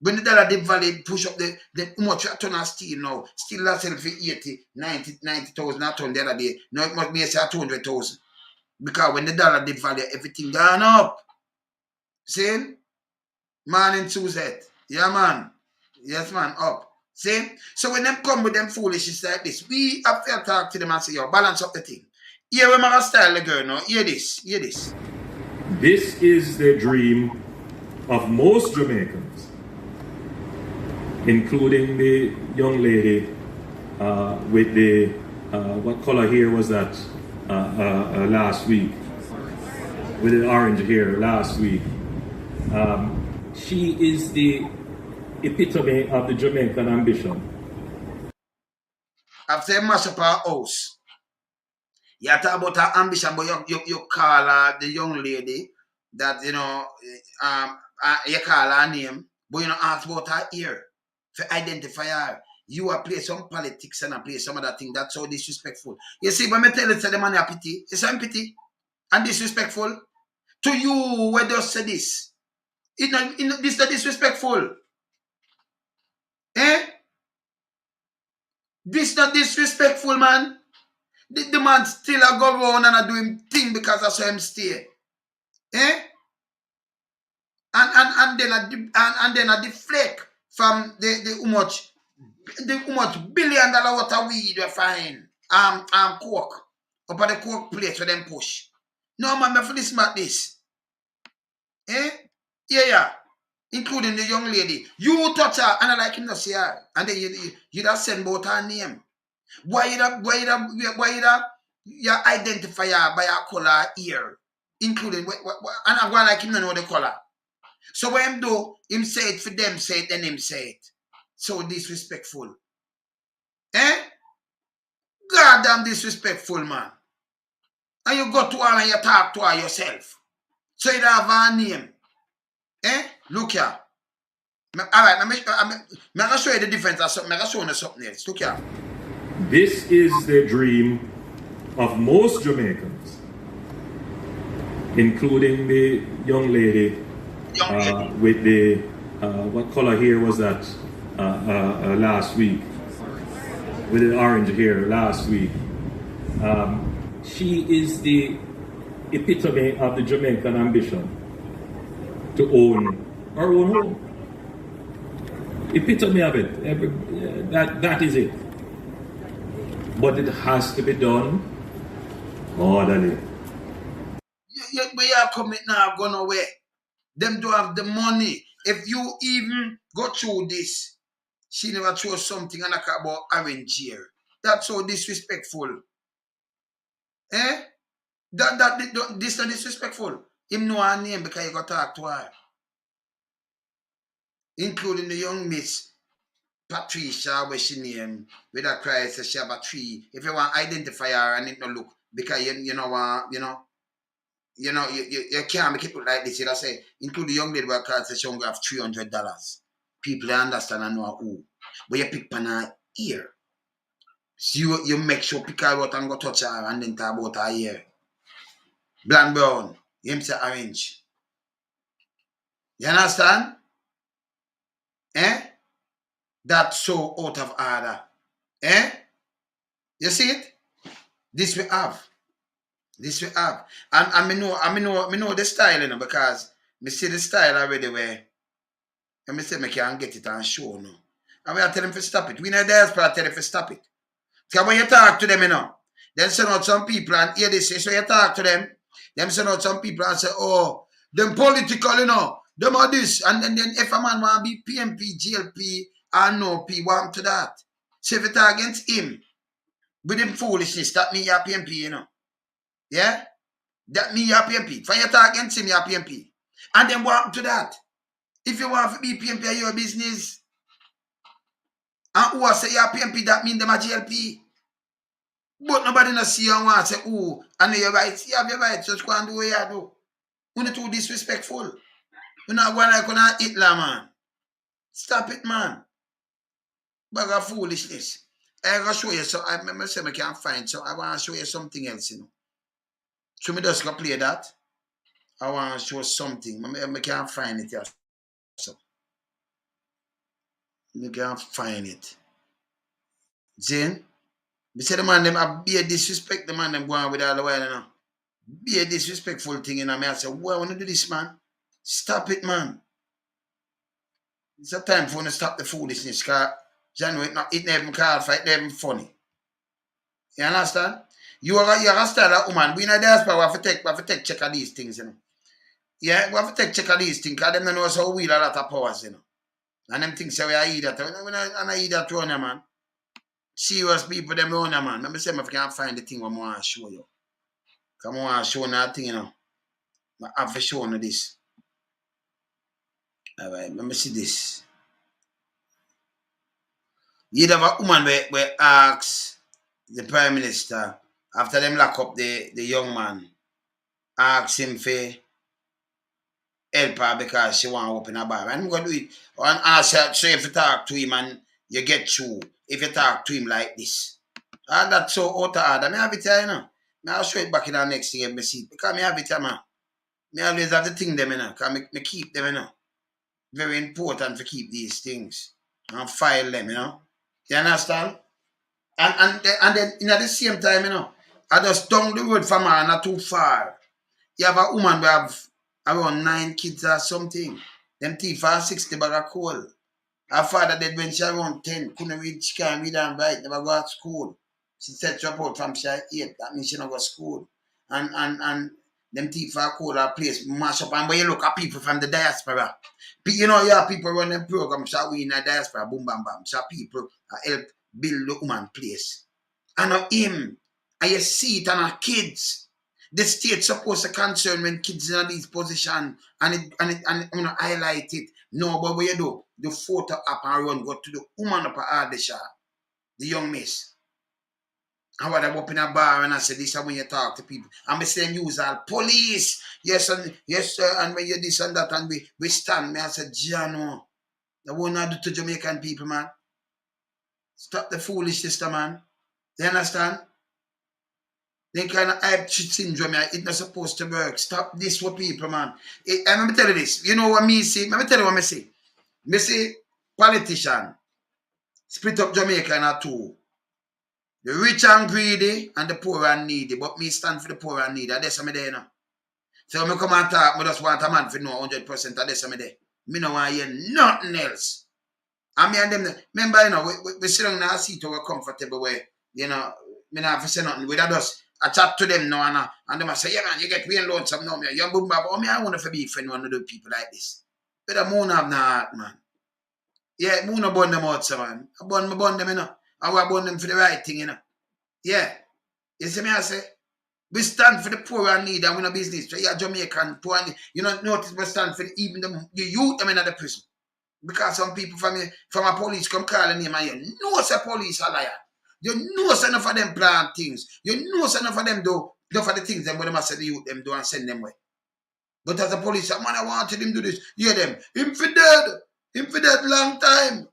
When the dollar devalued, push up the how much a ton of steel now. Steel that sell for 80, 90,000 a ton the other day. Now it must be 200,000. Because when the dollar devalued, everything gone up. See? Man in Suzette. Yeah, man. Yes, man. Up. See? So when them come with them foolishness like this, we have to talk to them and say, yo, balance up the thing. Here we make a style the girl now. Hear this. Hear this. This is the dream of most Jamaicans, including the young lady with the, what color hair was that last week? With the orange hair last week. She is the epitome of the Jamaican ambition. After mash up our house, you talk about her ambition, but you call her the young lady that, you know, you call her name, but you don't ask about her ear to identify her. You are play some politics and I play some other thing. That's so disrespectful. You see, when I tell you, the man is pity, it's some pity and disrespectful. To you, where does say this? This is disrespectful. This not disrespectful, man. The man still a go around and a do him thing because I saw him stay. And then a deflect from the how much $1 billion water weed we find coke up at the coke place for them push. No man, me for this about this. Yeah. Including the young lady. You touch her and I like him to see her. And then you just send about her name. Why you identify her by her color here? Including and I'm going like him to know the color. So when him do, him say it for them, say it, then him say it. So disrespectful. Goddamn disrespectful, man. And you go to her and you talk to her yourself. So you don't have her name. Look here. Alright, I'm going to show you the difference. I'm going to show you something else. Look here. This is the dream of most Jamaicans, including the young lady with the, what color hair was that last week? With the orange hair last week. She is the epitome of the Jamaican ambition to own our own home. Epitome of it. That is it. But it has to be done orderly. where you coming now, go nowhere. Them don't have the money. If you even go through this, she never throw something and talk about orange here. That's so disrespectful. Eh? This is disrespectful. Him know her name because you got to talk to her. Including the young miss Patricia, where she name, with her cry, says she have a tree. If you want to identify her and it no look, because you can't make it look like this. You know, say, include the young lady where card says she only have $300. People understand and know who. But you pick on her ear. So you make sure pick her out and go touch her and then talk about her ear. Bland brown, him say orange. You understand? Eh? That's so out of order. Eh? You see it? This we have. This we have. And I know the style, you know, because me see the style already where and me say me can't get it and show no. And we are telling them to stop it. We in the diaspora tell them to stop it. Because when you talk to them, you know, then send out some people and hear this. So you talk to them send out some people and say, oh, them political, you know, them are this. And then if a man want to be PMP, GLP, or no P, want to that. So if you talk against him, with him foolishness, that mean you're PMP, you know. Yeah? That mean you're PMP. When you talk against him, you're PMP. And then what to that? If you want to be PMP, your business. And who say you're PMP, that mean them are GLP. But nobody not see you and want to say, oh, I know you're right. You have your right. Just go and do what you do. You're not too disrespectful. You're not going like Hitler, man. Stop it, man. Bag of foolishness. I'm going to show you so I say I can't find, so I want to show you something else, you know. So me just go play that. I want to show something. I can't find it yet. So I can't find it. Zin? Me say the man them I be a disrespect the man them going with all the while, you know. Be a disrespectful thing, you know. I say, why I want to do this, man? Stop it, man. It's a time for you to stop the foolishness, because January, it never called for it, never funny. You understand? You are a style woman. We in a diaspora, we have to take check of these things, you know. Yeah, we have to take check of these things, because them don't know how we a lot of powers, you know. And them things say we are idiot. We not idiot to you, man. Serious people, them run, man. Let me say if I can't find the thing I want to show you. Come on, show you that thing, you know. I have to show you this. All right, let me see this. You'd have a woman where asks the Prime Minister, after them lock up the young man, ask him for help her because she want to open a bar. And I'm going to do it. And ask her, so if you talk to him and you get through, if you talk to him like this. And that's so out of order. I have it here, you know. I'll show it back in the next thing if I see it. Because I have it here, man. I always have the thing them, you know. Because I keep them, you know. Very important to keep these things and file them, you know. You understand? And then in at the same time, you know, I just down the road from her, not too far. You have a woman who have around 9 kids or something. Them thief her 60 bag of coal. Her father dead when she around 10. Couldn't read, she can't read and write, never go to school. She set you up out from she 8. That means she not go to school. And them thief her coal her place mash up. And when you look at people from the diaspora, you know, you have people run them programs, so we in the diaspora, boom, bam, bam. So people help build the woman place. And him, and you see it on our kids. The state's supposed to concern when kids in these positions and it you know, highlight it. No, but what you do, the photo up and run, go to the woman up at the shop, the young miss. And what I open a bar and I say this is when you talk to people. And I say use all police. Yes, sir, and when you this and that and we stand me, I say, Jano, that won't not do to Jamaican people, man. Stop the foolishness, man. You understand? They kind of hype syndrome, it's not supposed to work. Stop this for people, man. And let me tell you this. You know what me say? Let me tell you what I say. I say, politician, split up Jamaica in two. The rich and greedy and the poor and needy. But me stand for the poor and needy. That's what I there now. So when I come and talk, I just want a man to know 100%. That's what I there. Me no want to hear nothing else. And me and them, remember, you know, we sit down in our seat where we're comfortable where, you know, me not have to say nothing. We just I chat to them now and them I say, yeah man, you get real lonesome now, man. You boom bab, oh me, I want to be friend one of the people like this. But the moon have not, man. Yeah, moon burn them out, so man. I burn them, you know. I will burn them for the right thing, you know. Yeah. You see me, I say, we stand for the poor and need and we no business. So yeah, Jamaican poor and you know, notice we stand for even the youth them in the prison. Because some people from a police come calling him and you know say police are liar. You know say enough of them plan things. You know say enough of them do enough of the things them when them say the youth them do and send them away. But as a police, man, I wanted him to do this. Hear them. Him for dead long time.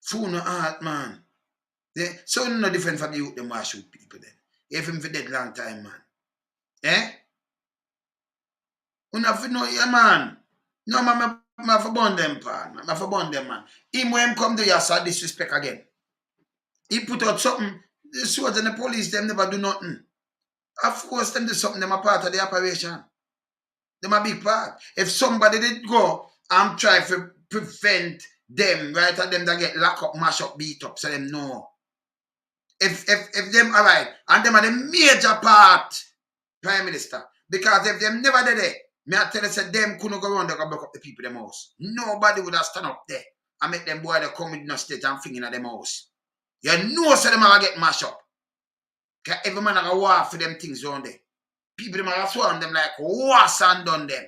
Fool no heart, man. So no different from the youth them who shoot people then. If him for dead long time, man. Eh? You have to know, yeah, man. No, man, I for burn them, man. I for burn them, man. Him when him come to your side, disrespect again. He put out something. The soldiers and the police, them never do nothing. Of course, them do something. Them a part of the operation. Them a big part. If somebody did go and try to prevent them, right, and them that get locked up, mash up, beat up, so them know. If them, all right, and them are the major part, Prime Minister. Because if them never did it, me I tell you, say them couldn't go around and block up the people in them house. Nobody would have stand up there and make them boy that come in the state and fling in them house. You know, so them are get mashed up. Because every man have a war for them things around there. People them are sworn them like was and done them.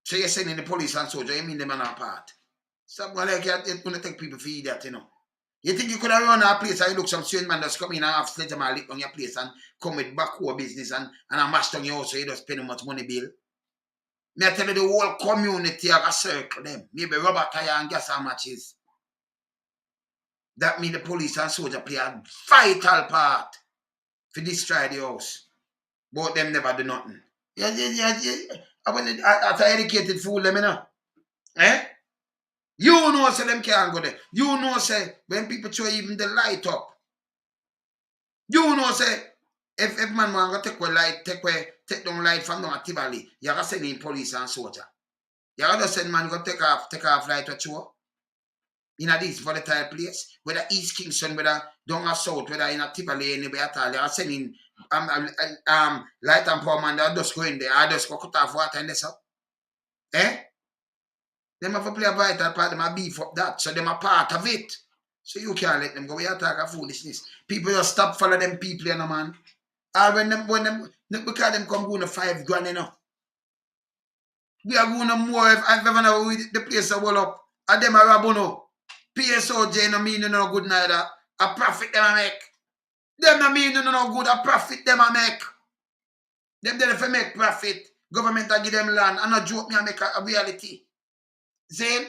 So you're saying in the police and soldier, you mean them are not part. Stop going like you're going to take people for that, you know. You think you could have run a place and you look some strange man that's coming and have sledgehammer lick on your place and come with backhoe business and a mash on your house so you don't spend how much money bill? Me I tell you the whole community have a circle them. Maybe rubber tire and gas and matches. That means the police and soldier play a vital part to destroy the house. But them never do nothing. Yeah. As an educated fool them, you know. Eh? You know say them can't go there. You know say when people throw even the light up. You know say if man want to take down light from down Tibali, you gotta send in police and soldier. You gotta send man go take off light or two. In a this volatile place, whether East Kingston, whether down or south, whether in a Tibali anywhere at all, you are sending light and power man that just go in there, I just go cut off water in this up. Eh? Them have to play a vital part, them have beef up that, so them are part of it. So you can't let them go. We are talking foolishness. People just stop follow them people, you know, man. Or when them because them come going to 5 grand, you know. We are going to more if I've ever know the place are well up. And them are rabuno. PSOJ no mean no good neither. A profit them a make. Them no mean no good, a profit them a make. Them there if they make profit. Government a give them land and a joke me a make a reality. See?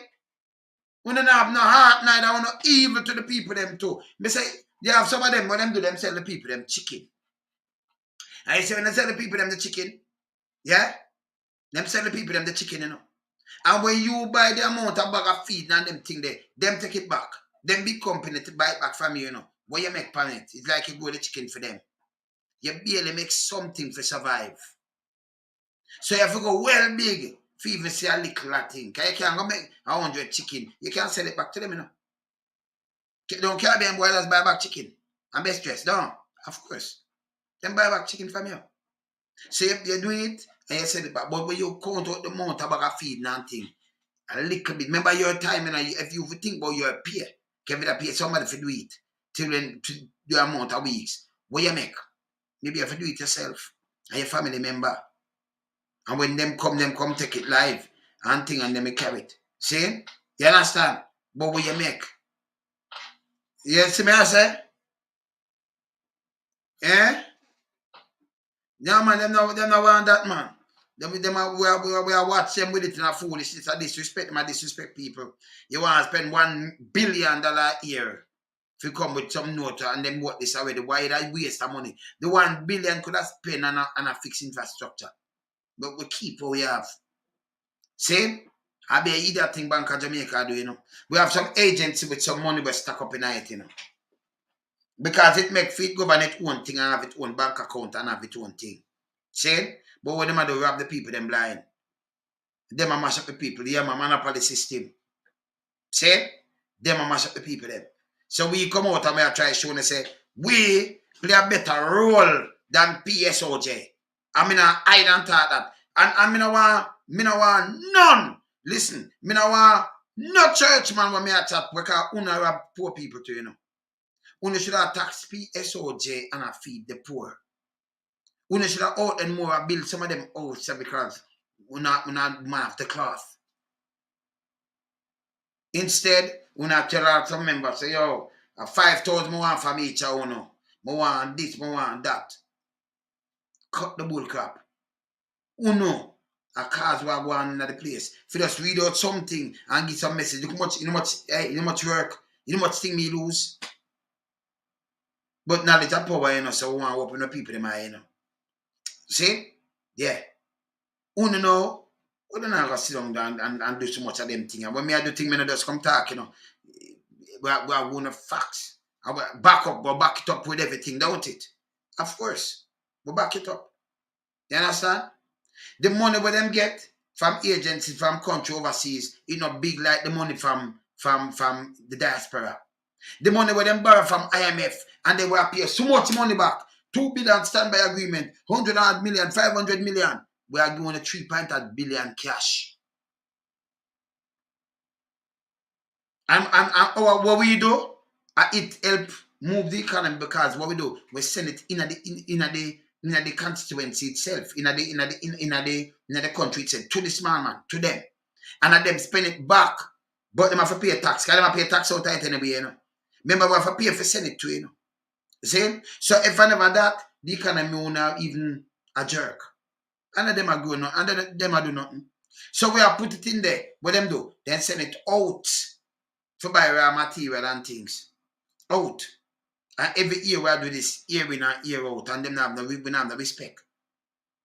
We don't have no heart neither, we no evil to the people them too. Me say, they have some of them, when them do them sell the people them chicken. And you say when they sell the people them the chicken, yeah? Them sell the people them the chicken, you know. And when you buy the amount of bag of feed and them thing there, them take it back. Them big company to buy it back from you, you know. What you make from it, it's like you go the chicken for them. You barely make something to survive. So you have to go well big. If you even see a little thing, because you can't go make 100 chicken, you can't sell it back to them, you know. Don't care them boilers buy back chicken. And best dress, don't. Of course. Them buy back chicken from you. So you do it and you sell it back. But when you count out the amount of bag of feed and thing, a little bit. Remember your time, you know, if you think about your pay, give it a pay somebody to do it. Till then to the amount of weeks. What you make? Maybe you have to do it yourself. And your family member. And when them come take it live and thing and them carry it. See? You understand? But what you make? You see me I say? Eh? Yeah man, them no want that man. We are watching them with it in a foolishness. A disrespect them, a disrespect people. You want to spend $1 billion a year if you come with some note and then what this already. Why that waste of money? The $1 billion could have spent on a fixed infrastructure. But we keep what we have. See? I be either thing Bank of Jamaica do, you know. We have some agency with some money we stack up in it, you know. Because it make fit govern its own thing and have its own bank account and have its own thing. See? But what them do, rob the people, them blind. Them a mash up the people. Yeah, my monopoly system. See? Them a mash up the people, them. So we come out and we try to show and say, we play a better role than PSOJ. I mean, I don't thought that. And I mean, I want none. Listen, I want no churchman when me a chat because una have poor people too, you know. Una should have tax PSOJ and a feed the poor. Una should have out and more build some of them out because una have the cloth. Instead, una tell our some members say, yo, 5,000 more from each one. I want this, I want that. Cut the bull crap. Uno, a cause we are going in the place. If you just read out something and get some message, look how much work, you know much thing me lose. But knowledge and power, you know, so we want to open the people in my, you know. See? Yeah. Uno know, we don't have to sit down and do so much of them things. And when I do things, I just come talk, you know. We are going to facts. Back it up with everything, don't it? Of course. We back it up. You understand? The money where them get from agencies, from country overseas, is not big like the money from the diaspora. The money where them borrow from IMF and they will pay so much money back. 2 billion standby agreement, 100 million, 500 million. We are going to 3.8 billion cash. And what we do, it help move the economy because what we do, we send it in the constituency itself, in the country itself, to the small man, to them. And them spend it back. But them have to pay tax. Because them have to pay tax out of it anyway, you know. Remember, we have to pay for send it to, you know. See? So if I never that, the economy will not even a jerk. And them are going on, and them are do nothing. So we have put it in there. What them do? Then send it out to buy raw material and things. Out. And every year we do this, year in and year out, and them have no respect.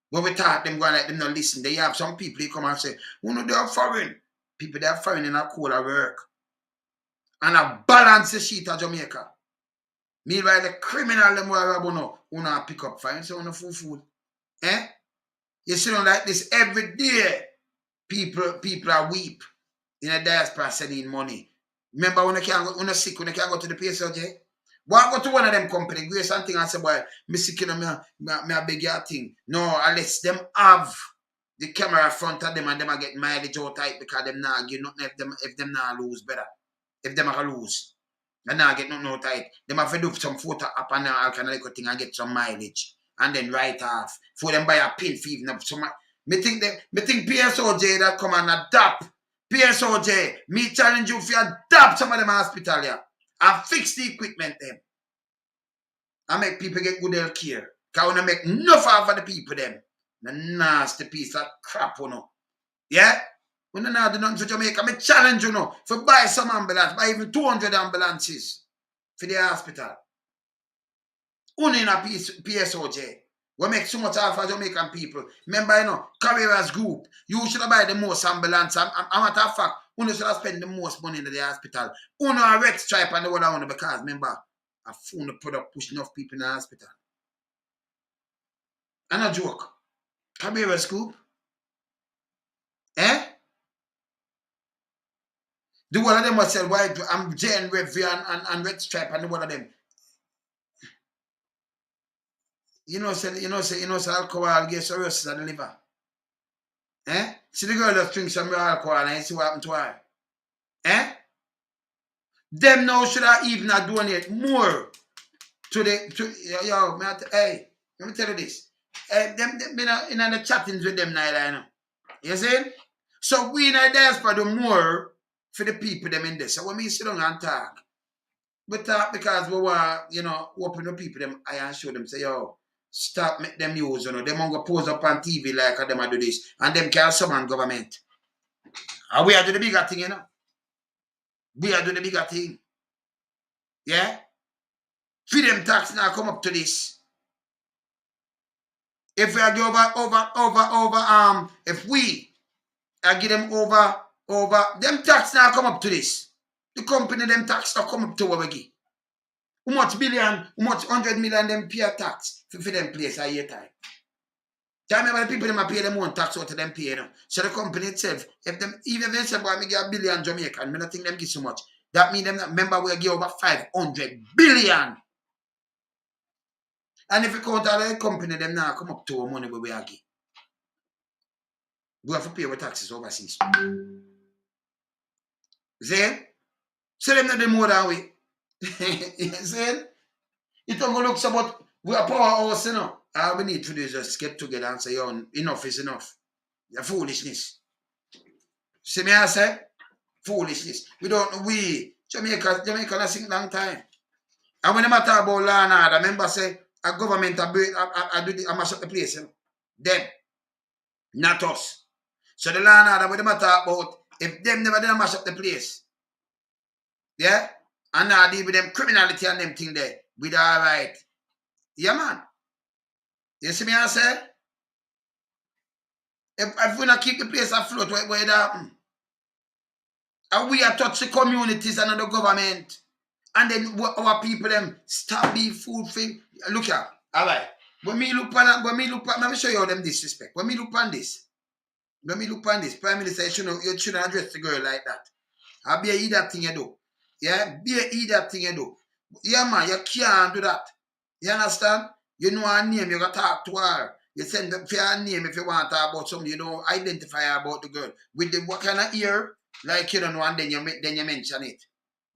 When we talk, them go like them not listen. They have some people who come and say, oh no, they are foreign. People, they are foreign in a cool work. And a balance the sheet of Jamaica. Meanwhile, the criminal them who not pick up fine, so on a fool. Eh? You see them like this every day. People are weep in a diaspora sending money. Remember when you can't go, when you're sick, when you can't go to the PSOJ? Why go to one of them company, Grace and thing and say, boy, me sick, you know, me a beg your thing. No, unless them have the camera in front of them and them are getting mileage out tight because them not give nothing if them not lose better. If them are lose. And now get nothing out tight. Them have to do some photo up and all kind of like thing and get some mileage. And then write off. For them buy a pin for even up some. Me think PSOJ that come and adapt. PSOJ, me challenge you if you adapt some of them hospital here. And fix the equipment them. And make people get good health care. Because we make enough for the people them. The nasty piece of crap, you know. Yeah? We don't do nothing for Jamaica. I challenge you know. For buy some ambulance. Buy even 200 ambulances. For the hospital. Only in a PSOJ. We make so much for Jamaican people. Remember, you know, Carriers Group. You should buy the most ambulance. And matter of fact, you should have spent the most money in the hospital. You know, a red stripe and the other one because, remember, a phone product push enough people in the hospital. And a joke. Carriers Group. Eh? The one of them was said, why I'm Jane Revy and red stripe and the one of them. You know, alcohol gets cirrhosis of the liver. Eh? See the girl that drinks some alcohol and you see what happened to her. Eh? Them now should have even donate more to the hey, let me tell you this. Them in the chattings with them now, you know. You see? So we in the diaspora do more for the people them in this. So when we sit down and talk, we talk because we want, you know, open the people them eye and show them, say, yo, stop make them use, you know. Them won't go pose up on TV like them do this. And them can't summon government. And we are doing the bigger thing, you know. We are doing the bigger thing. Yeah? Freedom tax now come up to this. If we are give if we are give them over, them tax now come up to this. The company them tax now come up to what we give. How much billion, how much 100 million them pay a tax for them place a year time. Tell me about the people them pay them own tax out of them pay, you know. So the company itself, if them even if they say boy me give $1 billion Jamaican, I don't think them give so much. That means them not remember we give over 500 billion. And if you count all the company, them now come up to our money where we are give. We have to pay our taxes overseas. See? So them not do more than we. See? It don't go look so, but we are powerhouse, you know. All we need to do is just get together and say, yo, enough is enough. Your foolishness. See me I say? Foolishness. We Jamaica not sing long time. And when they talk about law and order, remember say a government I mash up the place, you know. Them, not us. So the law and order when they talk about, if them never did mash up the place, yeah, and now deal with them criminality and them thing there, we all right. Yeah, man. You see me I say? If we not keep the place afloat, where it happen? And we are touch the communities and the government. And then our people them stop being food thing. Look here. All right. When me look at, let me show you how them disrespect. When me look on this, Prime Minister, you shouldn't address the girl like that. I'll be a that thing you do. Yeah, be a that thing you do. Yeah, man, you can't do that. You understand? You know her name, you got to talk to her. You send them for her name if you want to talk about something, you don't identify her about the girl. With the what kind of ear, like you don't know, and then you mention it.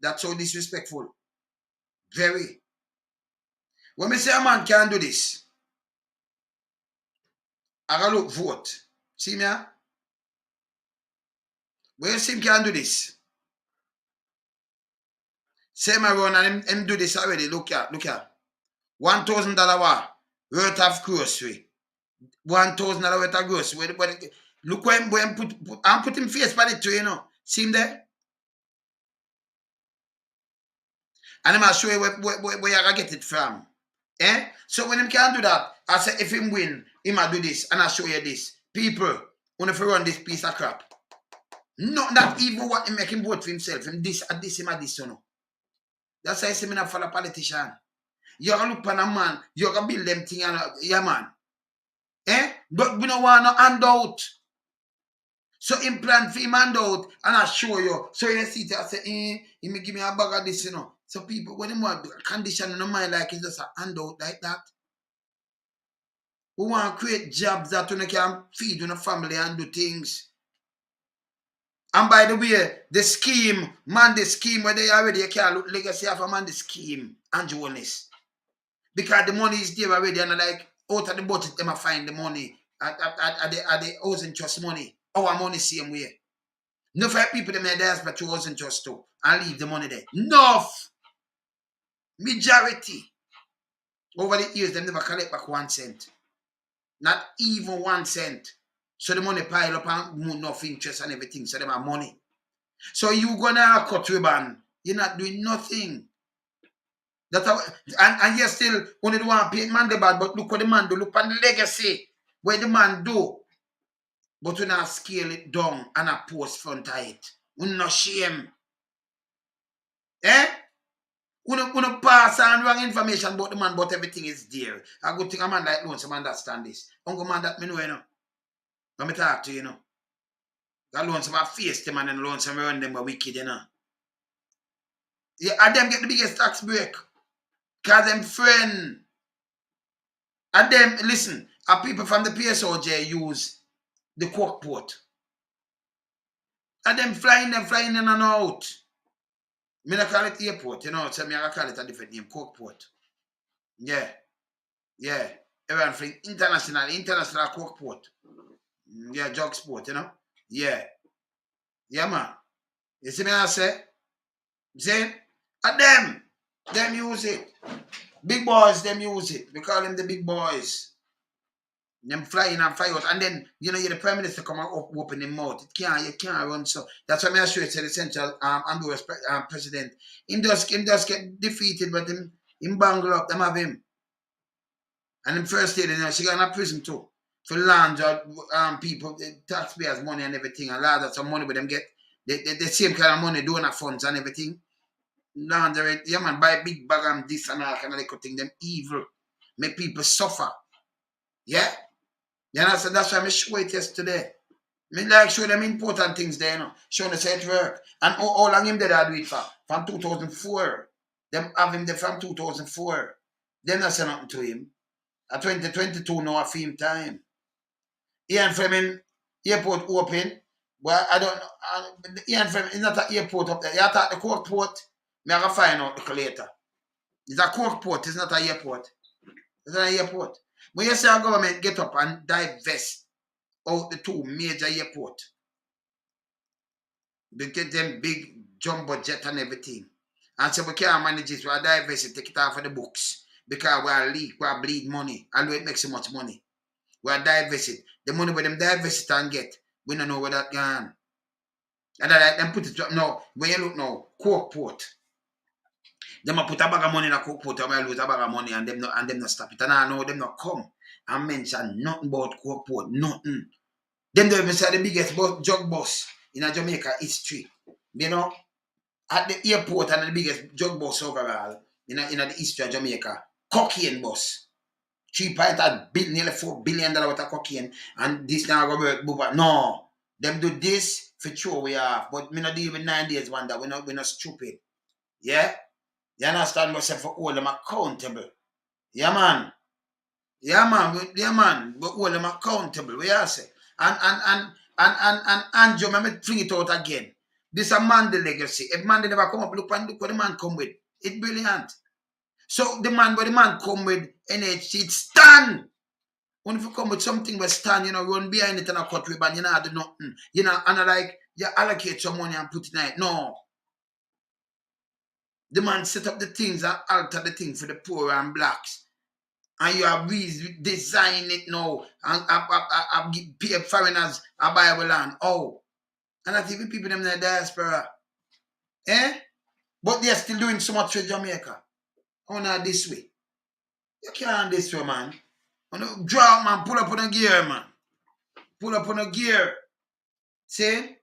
That's so disrespectful. Very. When me say a man can't do this, I gotta look vote. See me? When you see him can't do this, say my run and him do this already. Look here. $1,000 worth of grocery. $1,000 worth of grocery. Look when I'm putting face on it too, you know. See him there? And I'm going to show you where you going to get it from. Eh? So when him can do that, I say if him win, he might do this, and I show you this. People, when if you run this piece of crap, not even what him make him vote for himself. Him this, you know. That's why I say me not follow politician. You gonna look on a man, you gonna build them thing, yeah man. Eh? But we don't want no handout. So him plan for him handout, and I show you. So you see it, I say, he may give me a bag of this, you know. So people, when they want condition in the mind like it's just a handout like that. We want to create jobs that you can feed your family and do things. And by the way, the scheme where they already you can't look legacy of a man, the scheme and journalists. Because the money is there already and like out of the budget, they might find the money at the housing trust money. Our money same way. No for people that may diaspora to housing trust too and leave the money there. Enough. Majority. Over the years, they never collect back 1 cent. Not even 1 cent. So the money pile up and enough interest and everything. So they have money. So you gonna cut ribbon. You're not doing nothing. That's how, and you still only the one pay man the bad, but look what the man do. Look on the legacy. Where the man do. But we not scale it down and a post front of it. We not shame. Eh? We not pass on wrong information about the man, but everything is there. A good thing a man like Lonesome understand this. Uncle man that me know, you know. Let me talk to you, you know. That Lonesome have faced them and Lonesome run them are wicked, you know. Yeah, and them get the biggest tax break. Cause them friend. And them, listen, people from the PSOJ use the cork port. And them flying in and out. Me not call it airport, you know, so me I call it a different name, cork port. Yeah. Everyone flying international cork port. Yeah, jog sport, you know. Yeah, man. You see me I say? See? And them use it. Big boys, them use it. We call them the big boys. Them fly in and fly out. And then, you know, the Prime Minister come and open him mouth. You can't run so. That's why I show you to the Central Honduras President. Him just get defeated, but him bangle up, them have him. And in first day, you know, she got in a prison too. For launder people, taxpayers' money and everything. And launder some money with them get the same kind of money, donor funds and everything. Launder it, yeah man, buy big bag and this and all kind of little thing, them evil. Make people suffer. Yeah? You know, so that's why I show it yesterday. Me like show them important things there, you know. Show them say it work. And how long him did I do it for? From 2004. Them have him there from 2004. Them not say nothing to him. At 2022 now a film time. Ian from him airport open. But I don't know. Ian from it's not an airport up there. You thought the Cork port. Me I gotta find out later. It's a Cork port, it's not an airport. It's not an airport. When you say our government get up and divest out the two major airports, they get them big jumbo jet and everything. And so we can't manage it, we are divest it, take it off of the books. Because we are leak, we are bleed money, and we make so much money. We are divest it. The money where them divest it and get, we don't know where that gone. And I them put it now, when you look now, Cork port. Them a put a bag of money in a Cork port and we lose a bag of money and them not stop it. And I know them not come and mention nothing about Cork port, nothing. Them don't even say the biggest jug bus in a Jamaica history. You know, at the airport and the biggest jug bus overall in the history of Jamaica. Cocaine bus. 3.8 billion, nearly $4 billion worth of cocaine. And this now go work. No. Them do this for sure we have. But me not do even 9 days wonder. We're not stupid. Yeah? You understand myself for all them accountable. Yeah, man. Yeah, man. But hold them accountable. We are say. And Joe, let me bring it out again. This is a man the legacy. If man never come up, look what the man come with. It's brilliant. So the man come with NHC, it stand. When if you come with something where stand, you know, run behind it and a cut ribbon, you know, do nothing. You know, and like you allocate some money and put it in it. No. The man set up the things and alter the thing for the poor and blacks. And you have redesign it now and pay foreigners a Bible land. Oh. And I think people them in the diaspora. Eh? But they're still doing so much for Jamaica. Oh, not this way. You can't this way, man. Draw, man. Pull up on a gear, man. Pull up on a gear. See?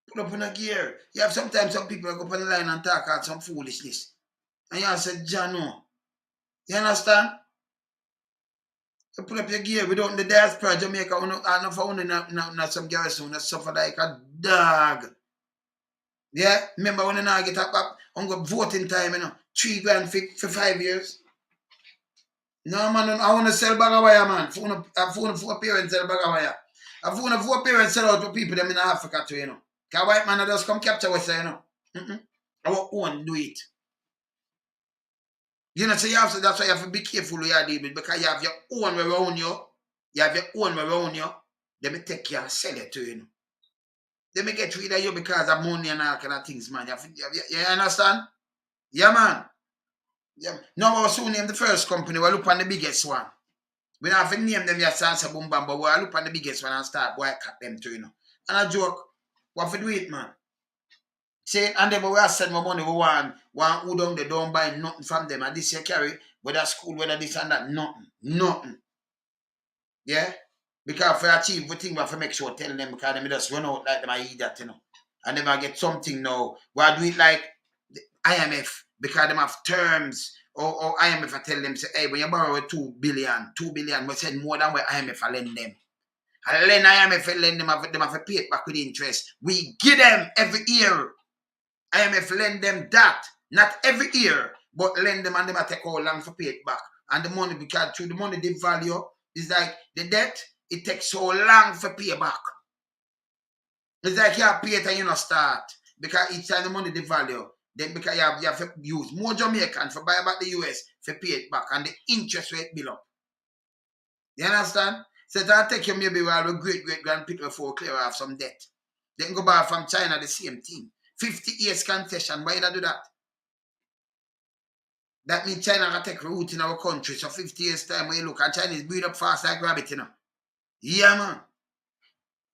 Pull up on a gear. You have sometimes some people go up on the line and talk out some foolishness. And you say, John, no. You understand? You pull up your gear without the diaspora Jamaica. I know for not some garrison that suffer like a dog. Yeah? Remember when I get up on go voting time, you know, $3,000 for 5 years. No, man, I want to sell bag of wire, man. I phone 4 parents sell bag of wire. I phone 4 parents sell out to people them in Africa too, you know. Because white man just come capture West, you know. I want one do it. You know, so you have to, that's why you have to be careful with your deal with, because you have your own around you. You have your own around you. They may take you and sell it to you, know. They may get rid of you because of money and all kind of things, man. You understand? Yeah, man. Yeah. Now we'll soon name the first company. We'll look on the biggest one. We don't have to name them yet, Sansa Boom Bam, but we'll look on the biggest one and start boycott them too, you know. And I joke, what if we do it, man? Say, and then we will send more money, we want who down they don't buy nothing from them. And this year carry, whether school, whether this and that, nothing. Yeah? Because for achieve, we think we have to make sure tell them because they just run out like them I eat that, you know. And they might get something now. We'll do it like the IMF, because they have terms. Or IMF I tell them, say, hey, when you borrow $2 billion, we send more than what IMF I lend them. And then IMF lend them have to pay it back with interest. We give them every year. IMF lend them that, not every year, but lend them and they might take how long to pay it back. And the money, because through the money they value, is like the debt, it takes so long to pay back. It's like you have pay it and you not start. Because each time the money they value, then because you have to use more Jamaicans for buy back the US for pay it back and the interest rate bill up. You understand? So that'll take you maybe while the great-great-grandparents before clear off some debt. They can go buy from China the same thing. 50 years concession, why you do that? That means China can take root in our country. So 50 years time when you look at Chinese breed up fast like rabbit, you know. Yeah, man.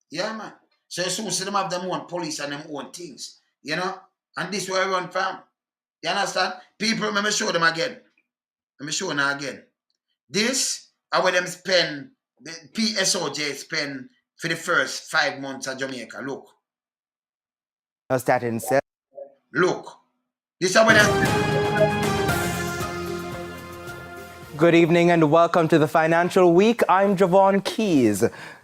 Yeah, man. So you soon see them have their own police and their own things. You know? And this is where I run from. You understand? People, let me show them again. Let me show them again. This is where them spend, the PSOJ spend for the first 5 months of Jamaica. Look. As Statin said. Look. This is where them... Good evening and welcome to the Financial Week. I'm Javon Keys.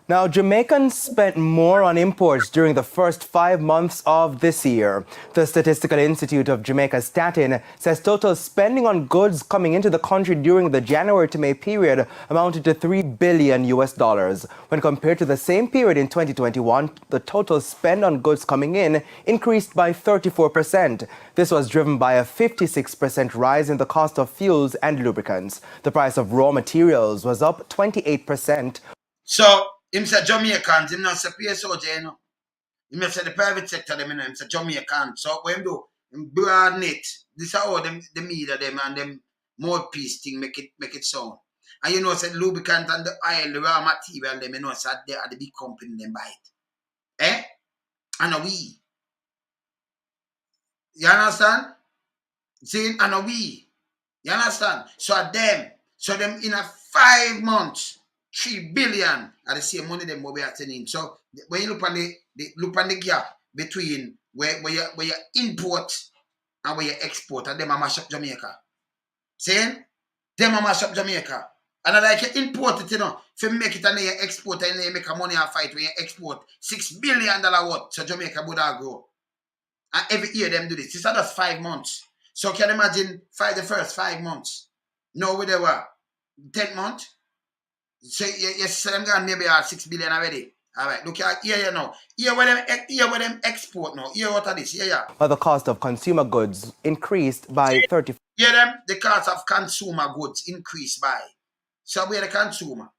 Now, Jamaicans spent more on imports during the first 5 months of this year. The Statistical Institute of Jamaica Statin says total spending on goods coming into the country during the January to May period amounted to $3 billion US. When compared to the same period in 2021, the total spend on goods coming in increased by 34%. This was driven by a 56% rise in the cost of fuels and lubricants. The price of raw materials was up 28%. So, him say Jamaicans, him not say PSOJ, you know. Him say the private sector, them, you know, him say Jamaican. So, what him do? Him broaden it. This is how them, the media, them, and them mouthpiece thing make it sound. And you know, say lubricant and the oil, the raw material, them, you know, say they are the big company, them buy it. Eh? And we. You understand? See, and we. You understand? So, them in a 5 months, 3 billion are the same money them we are sending. So when you look on the gap between where you import and where you export, and them a mash up Jamaica. Saying them a mash up Jamaica. And I like you import it, you know, if you make it and then you export and then you make a money and fight when you export $6 billion what? So Jamaica would grow. And every year them do this. It's not just 5 months. So can you imagine the first 5 months? No, where they were 10 months. So you see them gone maybe at 6 billion already. All right, look here you know. Here where them export now. Here what are this? Yeah. While the cost of consumer goods increased by 30%. Here the cost of consumer goods increased by. So where the consumer.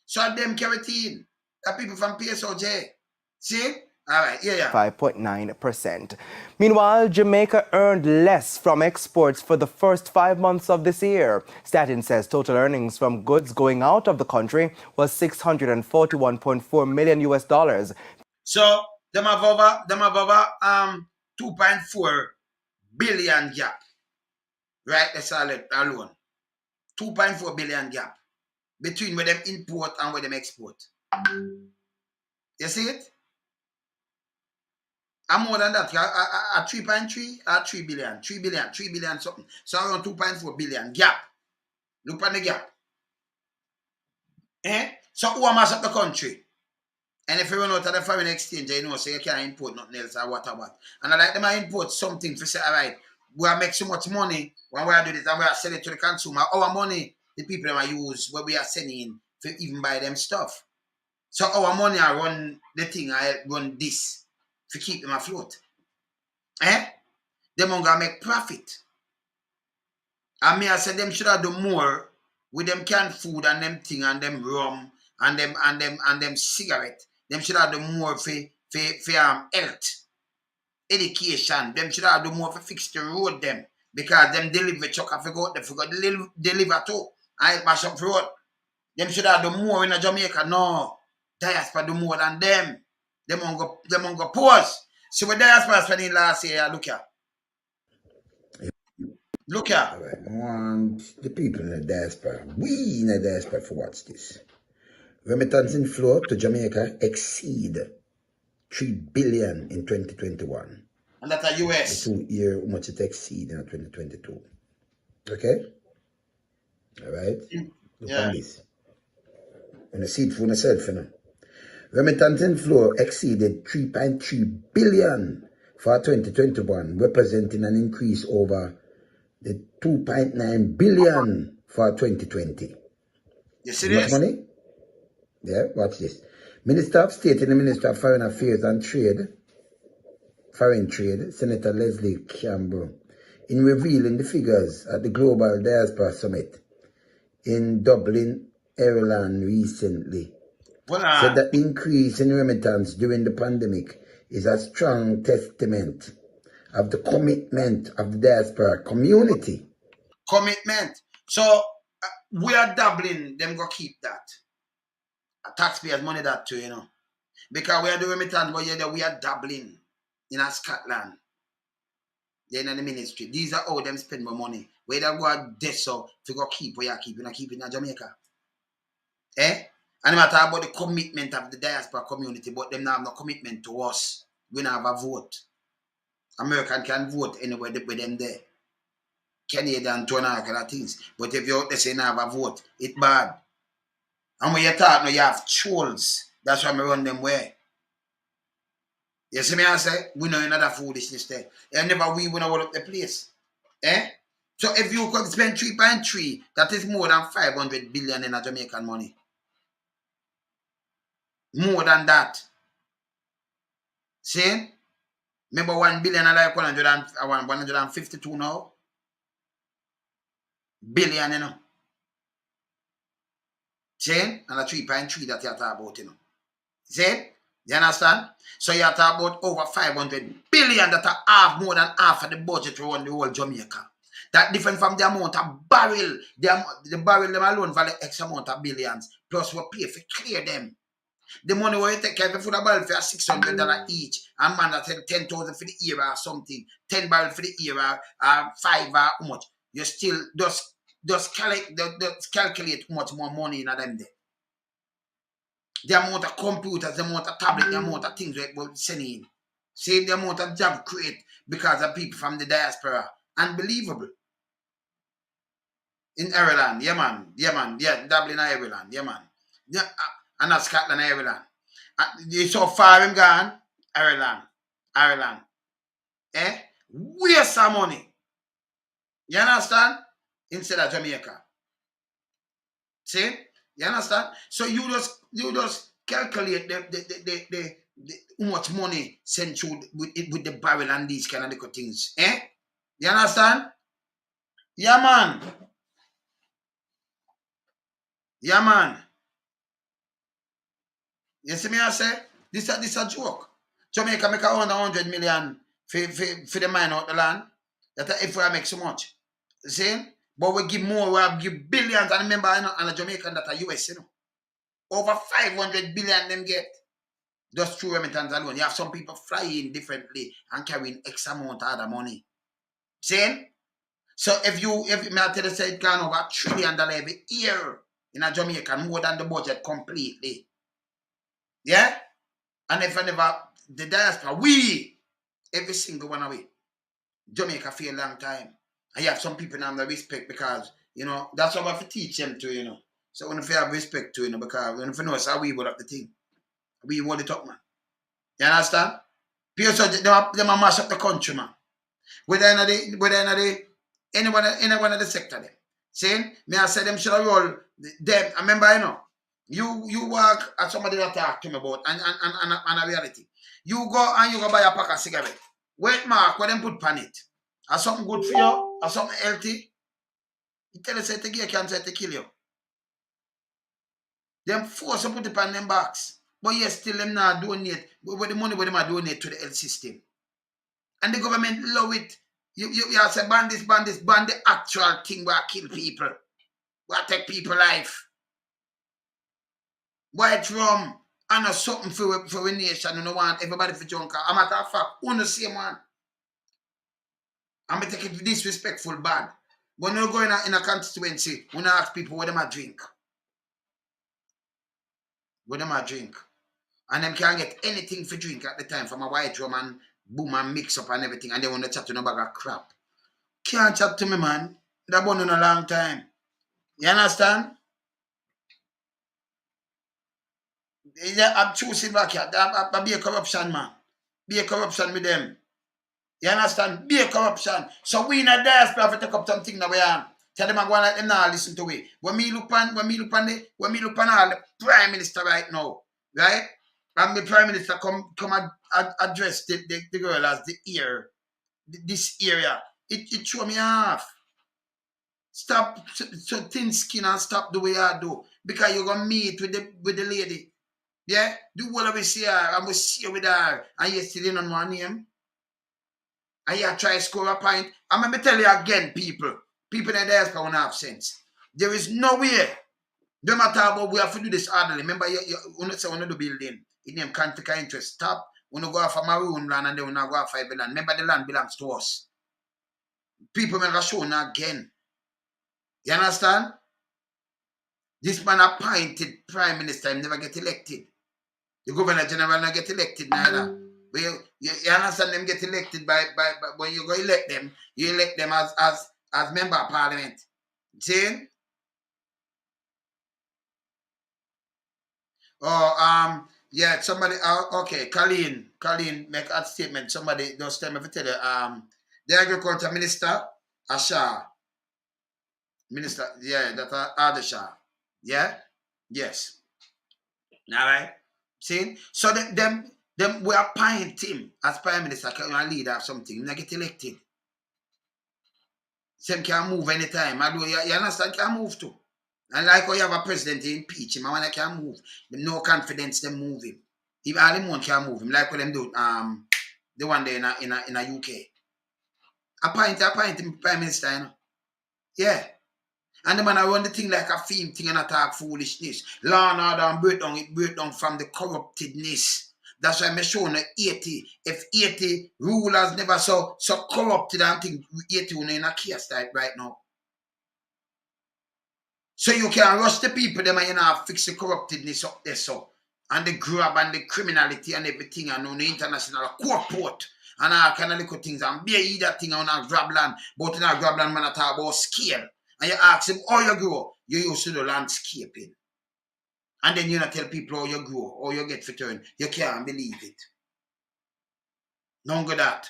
So them kerosene. The people from PSOJ. See? All right, yeah. 5.9%. Meanwhile, Jamaica earned less from exports for the first 5 months of this year. Statin says total earnings from goods going out of the country was $641.4 million US. So them have over 2.4 billion gap. Right, that's all alone. 2.4 billion gap between where them import and where them export. You see it? And more than that, a 3.3 or 3 billion. 3 billion something. So around 2.4 billion gap. Look at the gap. So who mass up the country? And if you run out of the foreign exchange, you know, so you can't import nothing else or what. And I like them to import something for say, all right, we are make so much money when we are doing this and we are selling it to the consumer. Our money, the people that use what we are sending to even buy them stuff. So our money I run the thing, I run this to keep them afloat. Them gonna make profit. And me I say them should have do more with them canned food and them thing and them rum and them cigarette. Them should have do more for health, education. Them should have do more for fix the road them. Because them delivery truck have to go there, forgot deliver too. I mash up road. Them should have do more in Jamaica. No. Diaspora do more than them. Them on go pause. So what Diaspora spending last year, look here. Look here. All right. I want the people in the diaspora, we in the diaspora, to watch this. Remittance inflow to Jamaica exceed $3 billion in 2021. And that's a US. The 2 year, how much it exceed in 2022. Okay? All right? Look on this. And I see it for myself, you know. Remittance inflow exceeded $3.3 billion for 2021, representing an increase over the $2.9 billion for 2020. You see this? Money? Yeah, watch this. Minister of State and the Minister of Foreign Affairs and Foreign Trade, Senator Leslie Campbell, in revealing the figures at the Global Diaspora Summit in Dublin, Ireland recently, said that the increase in remittance during the pandemic is a strong testament of the commitment of the diaspora community. Commitment. So we are doubling, them go keep that. Taxpayers money that too, you know. Because we are doing remittance, but we are doubling in Scotland. Then in the ministry. These are how them spend more money. Where they go out there so to go keep where you keep in Jamaica. And no matter about the commitment of the diaspora community, but them now have no commitment to us. We don't have a vote. American can vote anywhere with them there. Canadian turn all kind of things. But if you out there say not have a vote, it's bad. And when you talk now, you have trolls. That's why I run them way. You see me I say? We know another foolishness there. And never we wanna hold up the place. Eh? So if you could spend 3.3, that is more than 500 billion in a Jamaican money. More than that. See? Remember 1 billion like 152 now? Billion, you know. See? And a 3.3 that you talk about, you know. See? You understand? So you talk about over 500 billion that are half, more than half of the budget to run the whole Jamaica. That different from the amount of barrel. The barrel them alone value X amount of billions. Plus we pay for clear them. The money where you take every food a barrel for $600 each. And man that said 10,000 for the year or something. 10 barrel for the year or 5 or how much. You still just calculate how much more money in them there. The amount of computers, the amount of tablets, the amount of things we're sending in. See the amount of job create because of people from the diaspora. Unbelievable. In Ireland, yeah man, Dublin, Ireland, yeah man. Yeah, and not Scotland, Ireland. It's so far him gone, Ireland. Eh? Waste some money. You understand? Instead of Jamaica. See? You understand? So you just calculate the how much money sent through with the barrel and these kind of little things. Eh? You understand? Yeah man. Yeah man. You see me I say? This a joke. Jamaica make around 100 million for the mine out the land. That if we make so much. See? But we give more, we give billions. And remember, you know, and a Jamaican that are US, you know. Over 500 billion them get. Just through remittance alone. You have some people flying differently and carrying X amount of other money. See? So if may I tell you say it gone over $1 trillion every year in a Jamaica, more than the budget completely. Yeah? And if I never, the diaspora, we, every single one of we, Jamaica for a long time. And you have some people now that respect because, you know, that's what we have to teach them to, you know. So when you have respect to, you know, because when you know it's how we hold up the thing. We hold it up, man. You understand? PSOJ, them mash up the country, man. Whether any one of the sector them. Saying, me I say them should roll them. I remember, you know, you work at somebody that talk to me about and a reality. You go and you go buy a pack of cigarette. Wait mark where them put pan it. Are something good for you? Are something healthy? You tell us to get cancer to kill you. Them force to put it on them box. But yes, still them not donate. But the money where them are donate to the health system. And the government love it. You say ban the actual thing where kill people. Where take people life. White rum and something for a nation. You don't want everybody for junk. A matter of fact, on the same one. I'm going to take it disrespectful bad. When you go in a constituency, when you ask people what them a drink. What them a drink. And them can't get anything for drink at the time from a white rum and boom and mix up and everything. And they want to chat to no bag of crap. Can't chat to me, man. That been on a long time. You understand? I'm choosing back here. I be a corruption, man. Be a corruption with them. You understand? Be a corruption. So we in a diaspora have to take up something that we are. Tell them I go and let them now listen to it. When me look on all the Prime Minister right now, right? And the Prime Minister come address the girl as the ear. This area. It throw me off. Stop so thin skin and stop the way I do. Because you're gonna meet with the lady. Yeah? Do what we see her and we see her with her. And you still don't want name. And you try to score a point. I'm going to tell you again, people in the diaspora won't have sense. There is no way. No matter about we have to do this orderly. Remember, you say we do building. In name can't take interest. Stop. We don't go off a maroon land and then we don't go off a land. Remember, the land belongs to us. People make a show now again. You understand? This man appointed Prime Minister never get elected. The Governor General not get elected neither. But you understand them get elected by when you go elect them, you elect them as member of parliament. See? Or Yeah, somebody, okay, Colleen, make a statement. Somebody just tell me to tell you, the agriculture minister, Asha, minister, yeah, that Adesha, yeah, yes, all right. See, so them we appoint him as prime minister, can leader or something. Not get elected. Same can move anytime. I do you understand? Can move too. And like how you have a president, they impeach him, and when they can move, them no confidence, them move him. If all them one can move him, like what them do, the one there in a UK. Appoint him prime minister, you know. Yeah. And the man I run the thing like a film thing and attack foolishness. Law and order and break down from the corruptedness. That's why I'm showing the 80. If 80 rulers never so corrupted and think 80 in a case type right now. So you can rush the people, them and you know fix the corruptedness up there so. And the grab and the criminality and everything and on the international court and all kind of little things and be that thing on a grab land. But in a grab land man talk about scale. And you ask him how you grow, you used to do landscaping. And then you not tell people how you grow, how you get return. You can't believe it. None of that.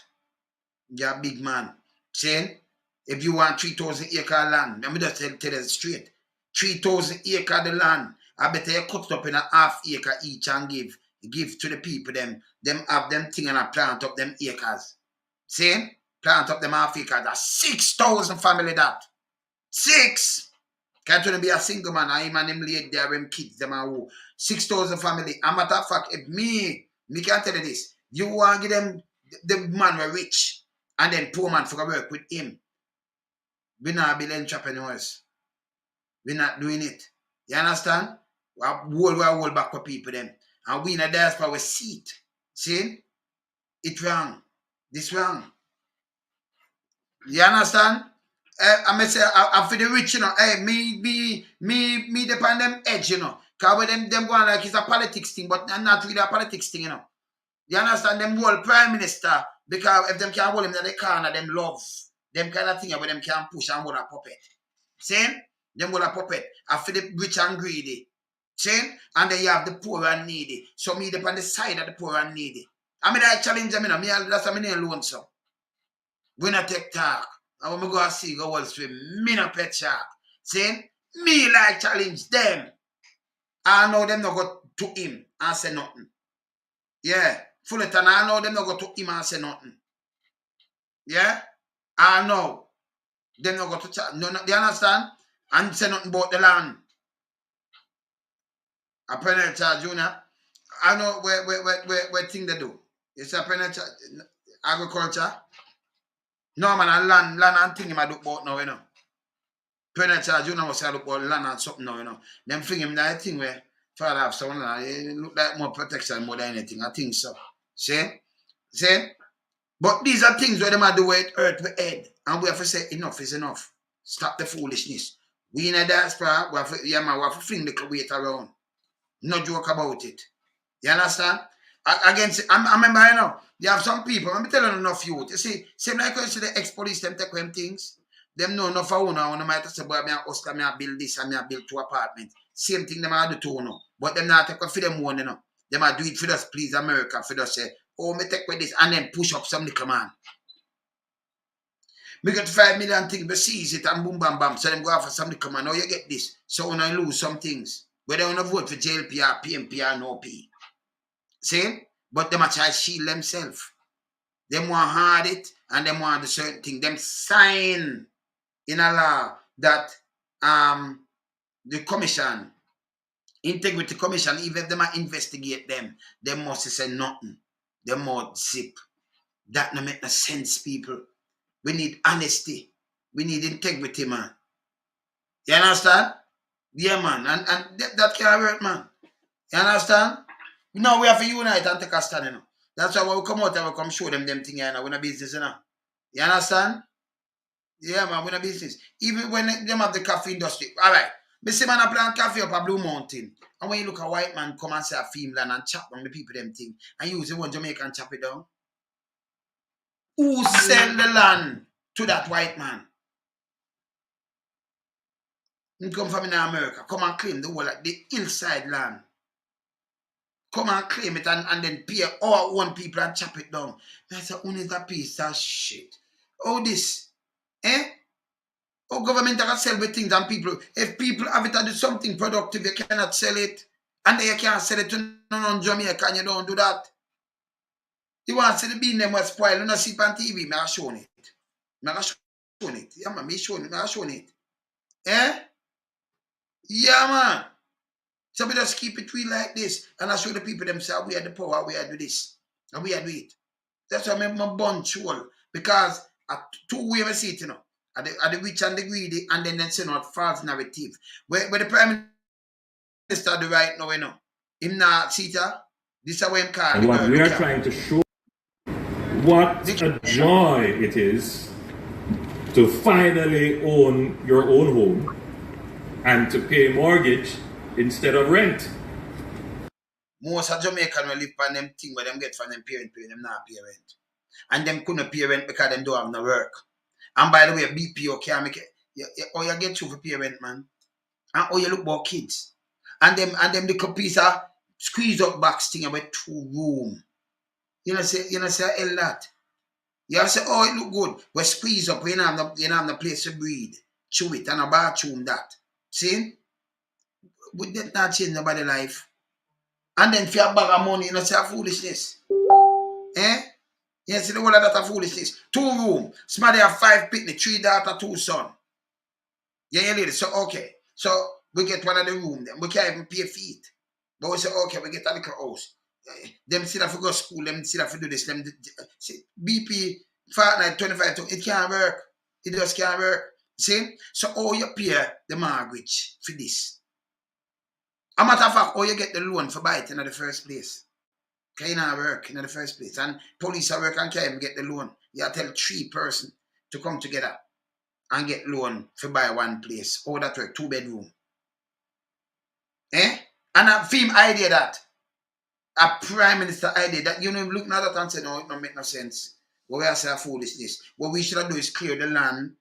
You're a big man. Saying, if you want 3,000 acre land, let me just tell you straight. 3,000 acre of the land, I better you cut it up in a half acre each and give to the people them have them thing and I plant up them acres. See? Plant up them half acres. That's 6,000 family that. 6. Can't you be a single man? I man him late there them kids them and who 6,000 family. A matter of fact, if me can tell you this. You want to give them the man were rich and then poor man for work with him. We not be entrepreneurs. We're not doing it. You understand? We hold back for people them. And we in the diaspora we see it. See? It's wrong. This wrong. You understand? I may say I for the rich, you know. Hey, me depend them edge, you know. Cause with them going like it's a politics thing, but not really a politics thing, you know. You understand? Them whole prime minister, because if them can hold him in the corner, them love. Them kind of thing where them can push and hold a puppet. See? Them hold a puppet. I for the rich and greedy. See? And then you have the poor and needy. So me depend the side of the poor and needy. I mean I challenge them, you know. That's what I mean alone, so. We not take talk. And when we go and see go Wall Street, me not pet shark. See? Me like challenge them. I know them not go to him and say nothing. Yeah. Fullerton, I know them not go to him and say nothing. Yeah? I know. Them not go to chat. No, do you understand? And say nothing about the land. A penalty charge, Junior. I know where thing they do. It's a penalty charge. Agriculture. No man, and land and thing him I do about now, you know. Penalty charge, you know, must look about land and something now, you know. Them thing him that thing where father have someone it look like more protection more than anything. I think so. See? But these are things where they might do with earth with head. And we have to say enough is enough. Stop the foolishness. We in a diaspora, we have to fling the weight around. No joke about it. You understand? Against, I remember, you know, you have some people, I'm telling enough youth. You see, same like you see the ex-police, them take them things. Them know enough for one, and might say, boy, I hustle, I build this, and I build 2 apartments. Same thing them I do too, no. But them not take for them one, you know. Them I do it for us, please America, for us say, oh, me take with this, and then push up some little man. Me get 5 million things, but seize it, and boom, bam, bam. So them go after some little man. Now you get this. So when I lose some things, whether I want to vote for JLP or PMP or no P. See? But them a try to shield themselves. Them want hard it and them want the certain thing. Them sign in a law that the commission, integrity commission, even if them investigate them, they must say nothing. They must zip. That no make no sense, people. We need honesty. We need integrity, man. You understand? Yeah, man. And that can't work, man. You understand? Now we have to unite and take a stand, you know. That's why when we come out and we come show them things, you know, we're in a business, you know. You understand? Yeah, man, we're in a business. Even when them have the coffee industry. All right. Me see man a plant coffee up a Blue Mountain. And when you look a white man come and say a film land and chop down the people them thing, and use the one Jamaican chop it down. Who sell the land to that white man? He come from in America. Come and claim the whole the hillside land. come and claim it and then pay our own people and chop it down. That's a only a piece of shit. All this, eh? Oh, government can sell with things and people. If people have it to do something productive, you cannot sell it. And then you can't sell it to Jamaica and you don't do that. You want to see the bean them was spoiled. You don't see it on TV. I shown it. I shown it. Yeah, man. Me showing it. I shown it. Eh? Yeah, man. So we just keep it real like this. And I show the people themselves we have the power, we have to do this. And we have to do it. That's why I'm a bunch all. Because at two ways I see it, you know. At the rich and the greedy, and then they say not false narrative. Where the Prime Minister do right now, you know. Him not see it, this is what him call. And what we are trying to show, what a joy it is to finally own your own home and to pay mortgage instead of rent. Most of Jamaican will live on them thing where them get from them parent pay, them not pay rent. And them couldn't pay rent because them don't have no work. And by the way, BPO can't make it. Or you get through for pay rent, man. And or you look about kids. And them little piece of squeeze up box thing about 2 room. You know say a lot. You say, oh, it look good. We squeeze up, you know have no place to breathe. Chew it and a bathroom that. See? Would that not change nobody's life? And then for a bag of money, you know, say a foolishness. Eh? You see the whole of that a foolishness. 2 room. Somebody have 5 picnic, 3 daughter, 2 son. Yeah, lady. So okay. So we get one of the room then. We can't even pay feet. But we say, okay, we get a little house. Them still have to go to school, them still have to do this. Them see, BP, fortnight, 25, it can't work. It just can't work. See? So how you pay the mortgage for this? A matter of fact, how you get the loan for buy it in the first place? Can you not work in the first place? And police are work and can't even get the loan. You have to tell 3 persons to come together and get loan for buy one place. How that work? 2 bedroom. Eh? And a film idea that. A prime minister idea that, you know, look at that and say, no, it don't make no sense. What we are saying foolishness. What we should do is clear the land,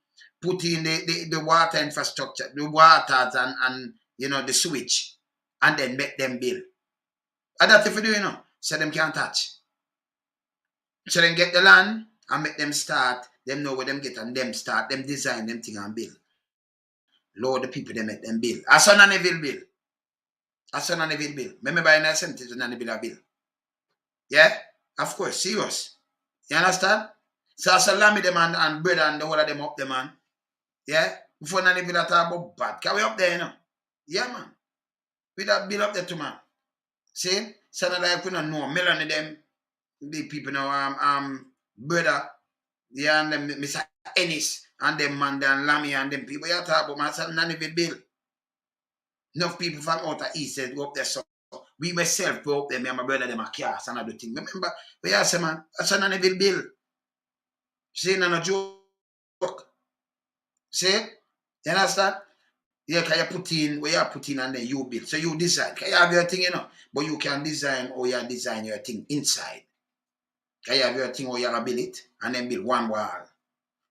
put in the water infrastructure, the waters and you know, the switch, and then make them build. And that's if we do, you know, so them can't touch. So then get the land and make them start, them know where them get and them start, them design them thing and build. Lord, the people, they make them build. A son and evil build. A son and evil bill. Remember in that sentence and the bill. Yeah? Of course, serious. You understand? So I salami them and bread and the whole of them up there, man. Yeah? Before none of that talk about bad. Can we up there, you know? Yeah, man. We that bill up there too, man. See? So that like we don't know. Melon of them, the people know brother. Yeah, and them Mr. Ennis and them man and Lammy and them people. You talk about man, so none of it bill. Enough people from outer east said go up there, so we myself go up there, me and my brother them a cast and other thing. Remember, we ask say man, that's an evil bill. See, no joke. See? You understand? Yeah, can you put in where you put in and then you build. So you design. Can you have your thing, you know? But you can design or you design your thing inside. Can you have your thing or you build it and then build one wall.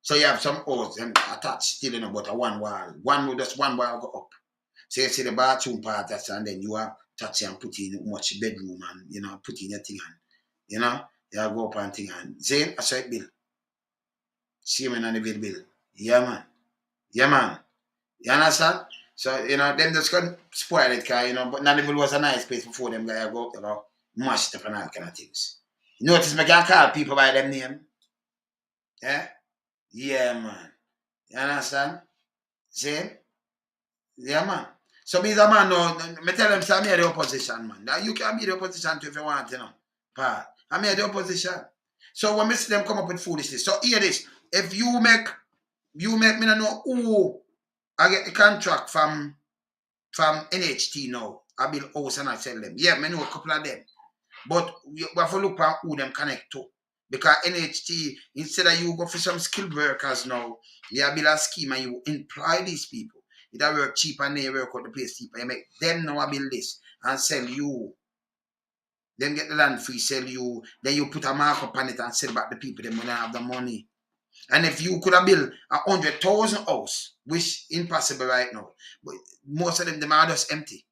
So you have some holes attached still, you know, but a one wall. Just one wall go up. So you see the bathroom part that's and then you have touch and put in much bedroom and you know put in your thing and you know you have go up and thing and see I saw it bill. See me on the bill. Yeah man. Yeah man. You understand? So you know them just can spoil it cause you know but Nannyville was a nice place before them guys go up there about mash it up and all kind of things. You notice me can call people by them name. Yeah? Yeah man. You understand? See? Yeah man. So be the man now, me tell them, say, I'm here the opposition, man. Now, you can be the opposition too if you want, you know. But I'm here the opposition. So when me see them come up with foolishness, so hear this. If you make me not know who I get the contract from NHT now, I build house and I sell them. Yeah, me know a couple of them. But we have to look at who them connect to. Because NHT, instead of you go for some skilled workers now, you build a scheme and you employ these people. It work cheap and they work out the place cheap. You make them now build this and sell you. Then get the land free, sell you. Then you put a markup on it and sell back the people. Then when they have the money. And if you could have built 100,000 house, which impossible right now, but most of them are just empty.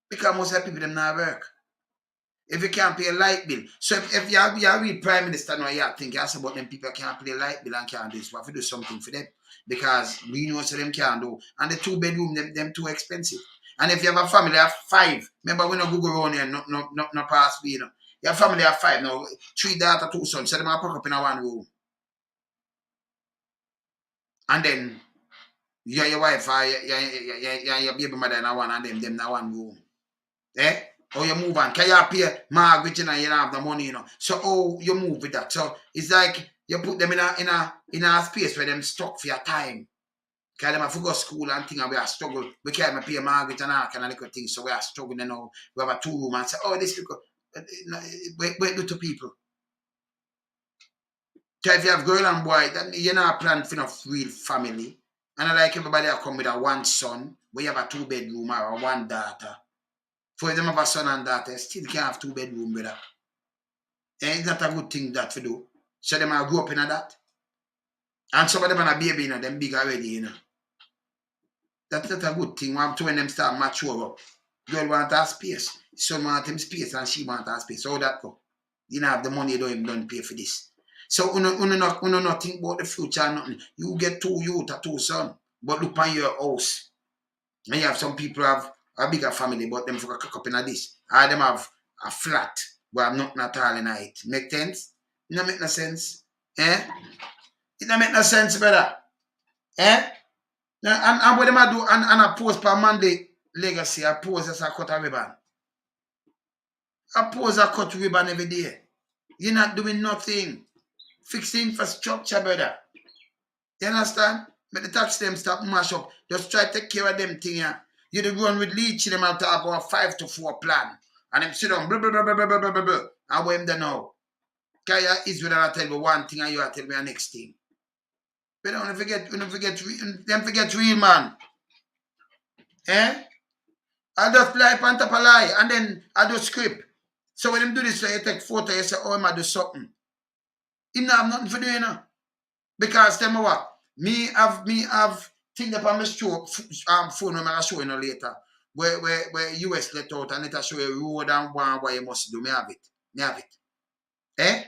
Because most of the people them not work. If you can't pay a light bill. So if you read Prime Minister now, you think you ask about them people can't pay a light bill and can't do this. We have to do something for them. Because we know so them can't do. And the 2-bedroom, them too expensive. And if you have a family of 5, remember we no go around here, no pass me, you know. Your family of 5 now, 3 daughters, 2 sons, so them are pack up in a one room. And then you and your wife, your baby mother in a one, and them in a one room. Eh? Or you move on. Can you pay mortgage and you don't have the money, you know? So you move with that. So it's like you put them in a space where them stuck for your time. Because them have to go to school and things and we are struggle. We can't pay mortgage and all kind of little things. So we are struggling, you know. We have a 2 room and say, this people wait do to people. So if you have girl and boy, then you're not planning for enough real family. And I like everybody that come with a 1 son, where you have a 2-bedroom or a 1 daughter. For them have a son and daughter, still can't have 2-bedroom, brother. And it's not a good thing that to do. So them are grow up in that. And some of them are a baby, you know, them big already, you know. That's not a good thing. When them start mature up. Girl want her space. Son want him space and she want her space. So how that go? You don't have the money, you don't pay for this. So you not think about the future or nothing. You get 2 youth or 2 sons, but look on your house. And you have some people have a bigger family, but them for a cock up in this. Or them have a flat where I'm not at all in it. Make sense? It don't make no sense. Eh? It don't make no sense, brother. Eh? And what them I do, and I post per Monday legacy, I post as a cut a ribbon. I post a cut ribbon every day. You're not doing nothing. Fix the infrastructure, brother. You understand? But the tax them stop mash up. Just try to take care of them thing here. You the run with leech them and talk about a 5 to 4 plan. And them sit down, blah, blah, blah, blah, blah, blah, blah, blah, blah. And what them know? Kaya is when I tell me one thing and you tell me the next thing. But don't forget real man. Eh? I just fly up on top of lie and then I do script. So when them do this, so you take photo, you say, I do something. Him not have nothing for doing, you know. Because tell me what, me have thing up on my phone when I show you later. Where US let out and it show you road and what you must do. Me have it. Eh?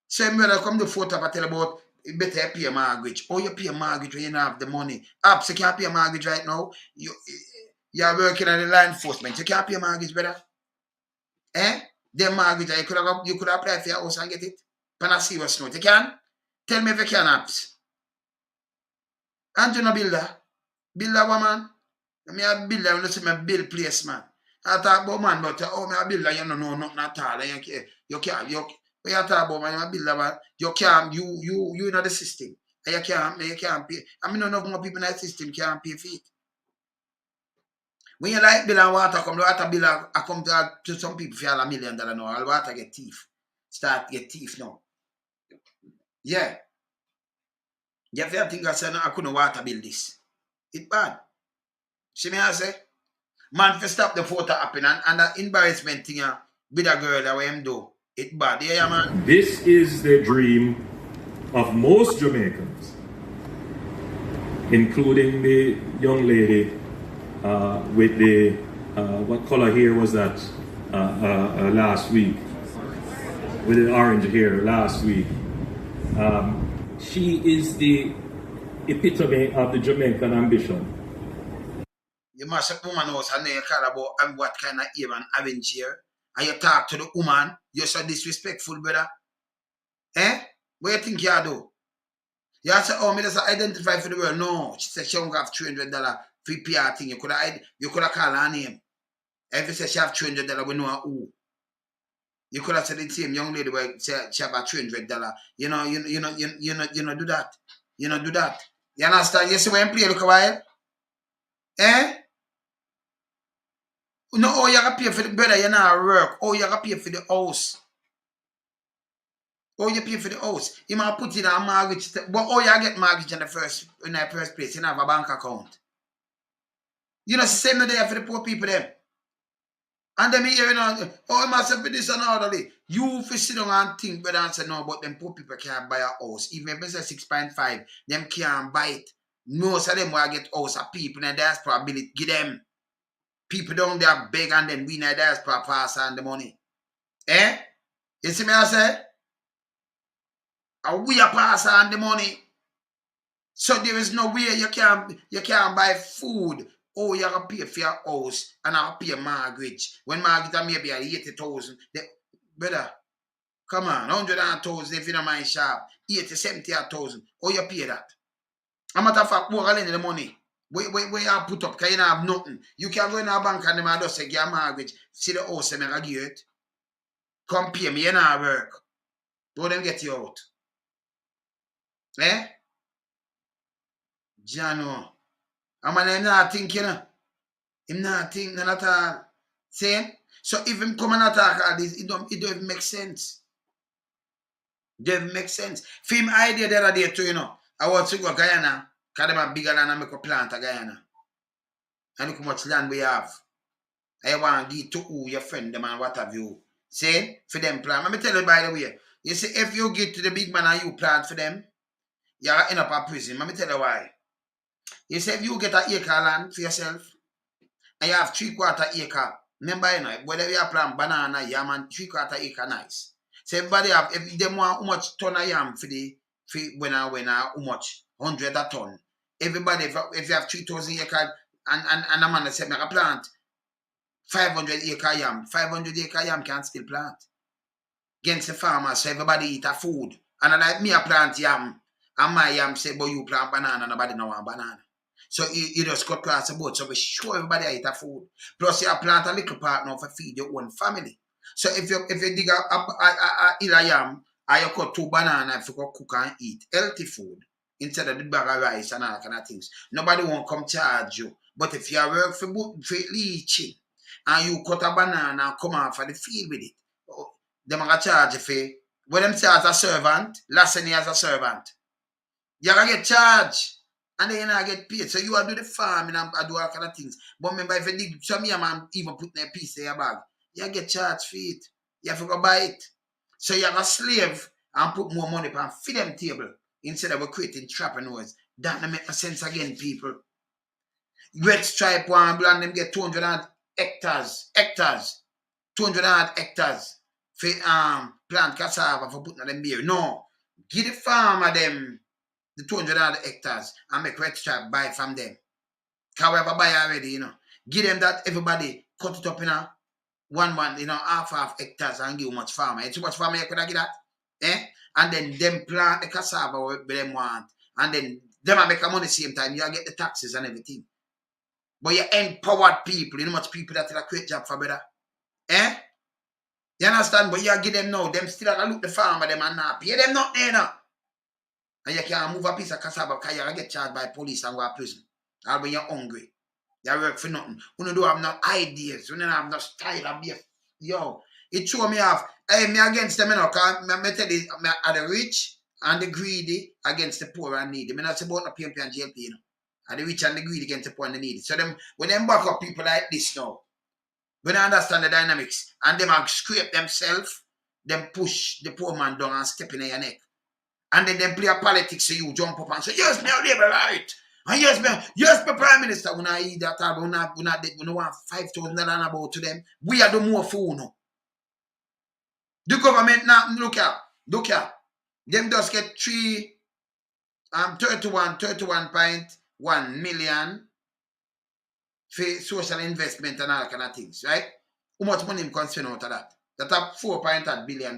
Same way I come the photo I tell about you better pay a mortgage. Oh, you pay a mortgage when you don't have the money. Apps, you can't pay a mortgage right now. You're working at the law enforcement. You can't pay a mortgage, brother. Eh? The mortgage, you could apply for your house and get it. Pan a serious note. You can? Tell me if you can, apps. And you no builder. Builder woman. Me a builder, you see me build place, man. I talk about man, but me a builder, you don't know nothing at all. You can't, when you talk about man, you a builder, man, you can't, you know the system. And you can't pay. I mean, none of more people in the system can't pay for it. When you like bill and water come, the water bill I come to some people for $1 million now. All water get thief. Start get thief now. Yeah. You have to think I said, no, I couldn't water bill this. It's bad. See me I say? Man, for stop the photo happening and the embarrassment thing with a girl that we him do. It's bad. Yeah, man. This is the dream of most Jamaicans, including the young lady with the, what color hair was that last week? With the orange hair last week. She is the epitome of the Jamaican ambition. You must have woman knows her name about what kind of aim and arrange here. And you talk to the woman, you're so disrespectful, brother. Eh? What you think you do? You say, me just identify for the world. No. She said she don't have $300 free PR thing. You could have called her name. If you say she have $300, we know who. You could have said the same young lady where she have a $300. You know, do that. You know, do that. You understand? You see when you play look a while? Eh? No, you gotta pay for the brother, you not work. You gotta pay for the house. You pay for the house. You might put it on mortgage. But you get mortgage in the first place. You have a bank account. You know, same day for the poor people them. And then you know, I must have this and orderly. You for sit down and think, brother, and say no, but them poor people can't buy a house. Even if it's 6.5, them can't buy it. Most of them will get house are people in the diaspora ability give them. People down there beg and then we in the diaspora pass on the money. Eh? You see me I say? And we are pass on the money. So there is no way you can buy food. Oh, you have to pay for your house and I'll pay mortgage. When mortgage maybe 80,000. Brother, come on, 100,000 if you don't mind shop. 80, 70,000. Oh, you pay that. A matter of fact, we're in the money. Where you put up, because you don't have nothing. You can go in a bank and them just say, give a mortgage. See the house and I give it. Come pay me, you not work. Don't them get you out. Eh? Jano. I'm not thinking, him not think none at all. See? So if him come and attack all this, it don't even make sense. It doesn't make sense. For him idea the other day too, you know. I want to go to Guyana, because them are bigger than I make a plant a Guyana. And look how much land we have. I want to give to who your friend them and what have you. See? For them plant. Let me tell you by the way. You see, if you get to the big man and you plant for them, you're end up a prison. Let me tell you why. You see, if you get an acre land for yourself, and you have 3/4 acre. Remember, you know, whether you plant banana, yam, and 3/4 acre nice. So everybody have, if they want how much ton of yam for when how much? 100 a ton. Everybody, if you have 3,000 acres, and a man that said, make a plant 500 acre yam. 500 acre yam can still plant. Against the farmers, so everybody eat a food. And like me, I plant yam, and my yam say, but you plant banana, nobody know want banana. So you just cut across the board. So we show everybody eat a food. Plus you plant a little part now for feed your own family. So if you dig a yam, and you cut 2 bananas if you go cook and eat healthy food instead of the bag of rice and all kind of things. Nobody won't come charge you. But if you work for leaching and you cut a banana and come out for the field with it, them are charge you for when them say as a servant, last year as a servant. You're gonna get charged. And then you get paid. So you are do the farming and do all kind of things. But remember, if you dig some man even put in a piece in your bag, you get charged for it. You have to go buy it. So you're a slave and put more money on feed them table instead of creating entrepreneurs. That don't make no sense again, people. Red Stripe one brand them get 200 hectares. 200 hectares for plant cassava for putting them beer. No. Give the farmer them the 200 hectares and make Red Stripe buy from them. However, buy already, you know. Give them that everybody cut it up in a one, you know, half hectares and give much farmer. And too much farmer you could get that? Eh? And then them plant the cassava where them want. And then them make a money same time. You get the taxes and everything. But you empowered people. You know much people that will create job for brother. Eh? You understand? But you give them now. Them still look the farmer them and not pay them nothing, you know. And you can't move a piece of cassava because you get charged by police and go to prison. Or when you're hungry. You work for nothing. You don't have no ideas. You don't have no style of beer. Yo, it show me off. Hey, me against them, you know, because I tell you, are the rich and the greedy against the poor and needy. I not say about no PMP and JLP, you know. Are the rich and the greedy against the poor and the needy. So them, when them back up people like this now, when I understand the dynamics, and them have scrape themselves, them push the poor man down and step in your neck. And then them play a politics so you jump up and say, yes, me a labor right. And yes, me Prime Minister, when I eat that, when I want $5,000 about to them, we are the more fool now. The government now, look here. Them just get 31.1 million for social investment and all kind of things, right? How much money can spend out of that? That's $4.8 billion.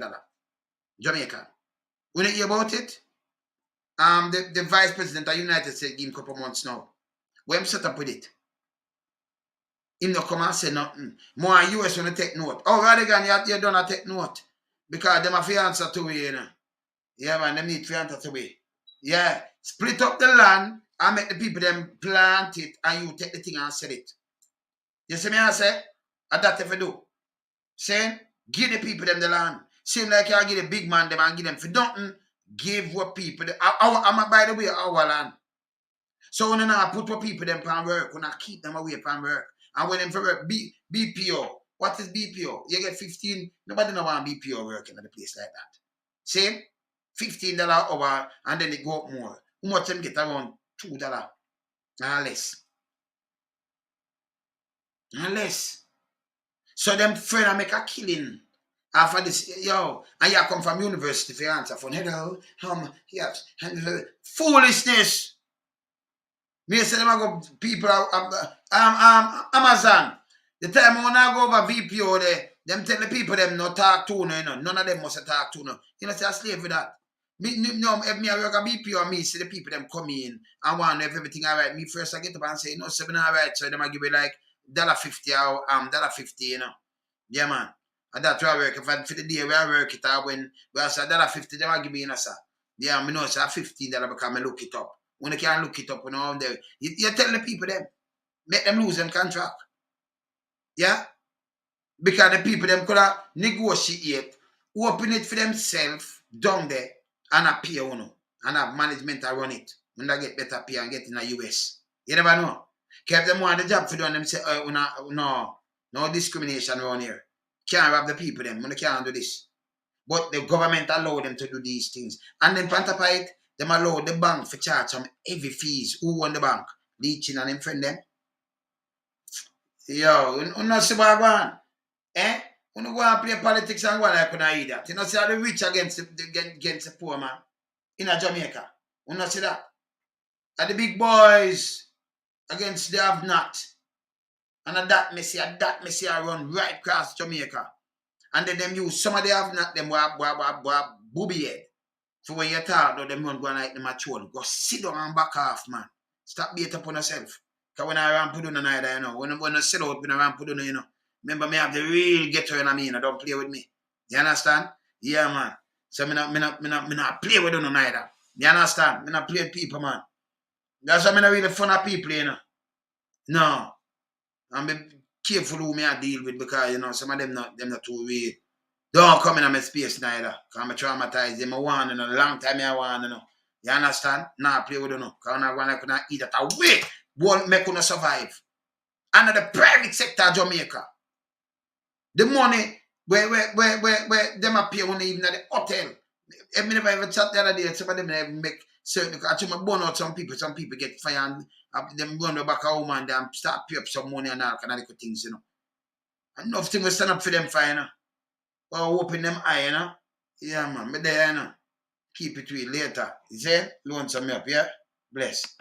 Jamaica. When you hear about it, the Vice President of the United States give him a couple months now. When him set up with it, him not come and say nothing. More US want to take note. Oh, Radigan, you don't take note. Because them have to answer to me, you know. Yeah, man, them need to answer to me. Yeah, split up the land and make the people them plant it and you take the thing and sell it. You see me I say? And that if you do. Saying, give the people them the land. Same like you give the big man them and give them for nothing. Give what people, by the way, our land. So when you now put what people them pan work, when I keep them away pan work. And when them for work, BPO. What is BPO? You get 15, nobody know want BPO working at a place like that. Same? $15 hour and then it go up more. How much them get around $2 and less. And less. So them friend make a killing After this, yo, and you come from university for answer phone. Hello, yes, foolishness. Me say them go people Amazon. The time when I go over VPO there, them tell the people them no talk to no, you know. None of them must talk to no. You know, say a slave with that. No, if me I work at VPO, me see the people them come in and want if everything alright. Me first I get up and say, no, seven alright, so them I give me like $1.50 or $1.50, you know. Yeah, man. And that's why I work. If I for the day where I work it out when I say $1.50, them I give me, you know, sir. Yeah, I know, sir, $15 because I look it up. When you can't look it up, you know, you tell the people them, make them lose them contract. Yeah? Because the people them could have negotiate, open it for themselves down there and a pay and have management to run it. When they get better pay and get in the US. You never know. Keep them want the job for doing them say, no discrimination around here. Can't rob the people them when they can't do this. But the government allow them to do these things. And then Pantapite, them allow the bank for charge some heavy fees. Who own the bank? Leeching and them friend them. Yo, you know see what I want? Eh? You know go and play politics and go like you know that. You know see how the rich against the poor man in a Jamaica. You know see that? And the big boys against the have not. And that me see I run right across Jamaica. And then them use some of the have not them booby head. For when you talk to them run go like them a troll. Go sit down and back off, man. Stop beat up on yourself. Because when I ran put on either, you know. When I sit out, when I ran put on, you know. Remember me have the real ghetto, you know what I mean? I don't play with me. You understand? Yeah, man. So me not play with them either. You understand? Me not play with people, man. That's why me not really fun of people, you know. No. I'm be careful who me I deal with because, you know, some of them not too real. Don't come in my space neither. Because I'm traumatized. I'm one, you know, long time I want, you know. You understand? Nah, play with you, know. Because I'm going to eat that away. Won't make you survive. Under the private sector of Jamaica. The money where them appear when even at the hotel. I never ever chat the other day. Some of them never make certain. Actually, I burn out some people. Some people get fired and them run back home and them start pay up some money and all kind of things, you know. Enough things will stand up for them fine, you know. Or open them eye, you know. Yeah, man. But there, you know. Keep it real later. You see? Loan some up, yeah? Bless.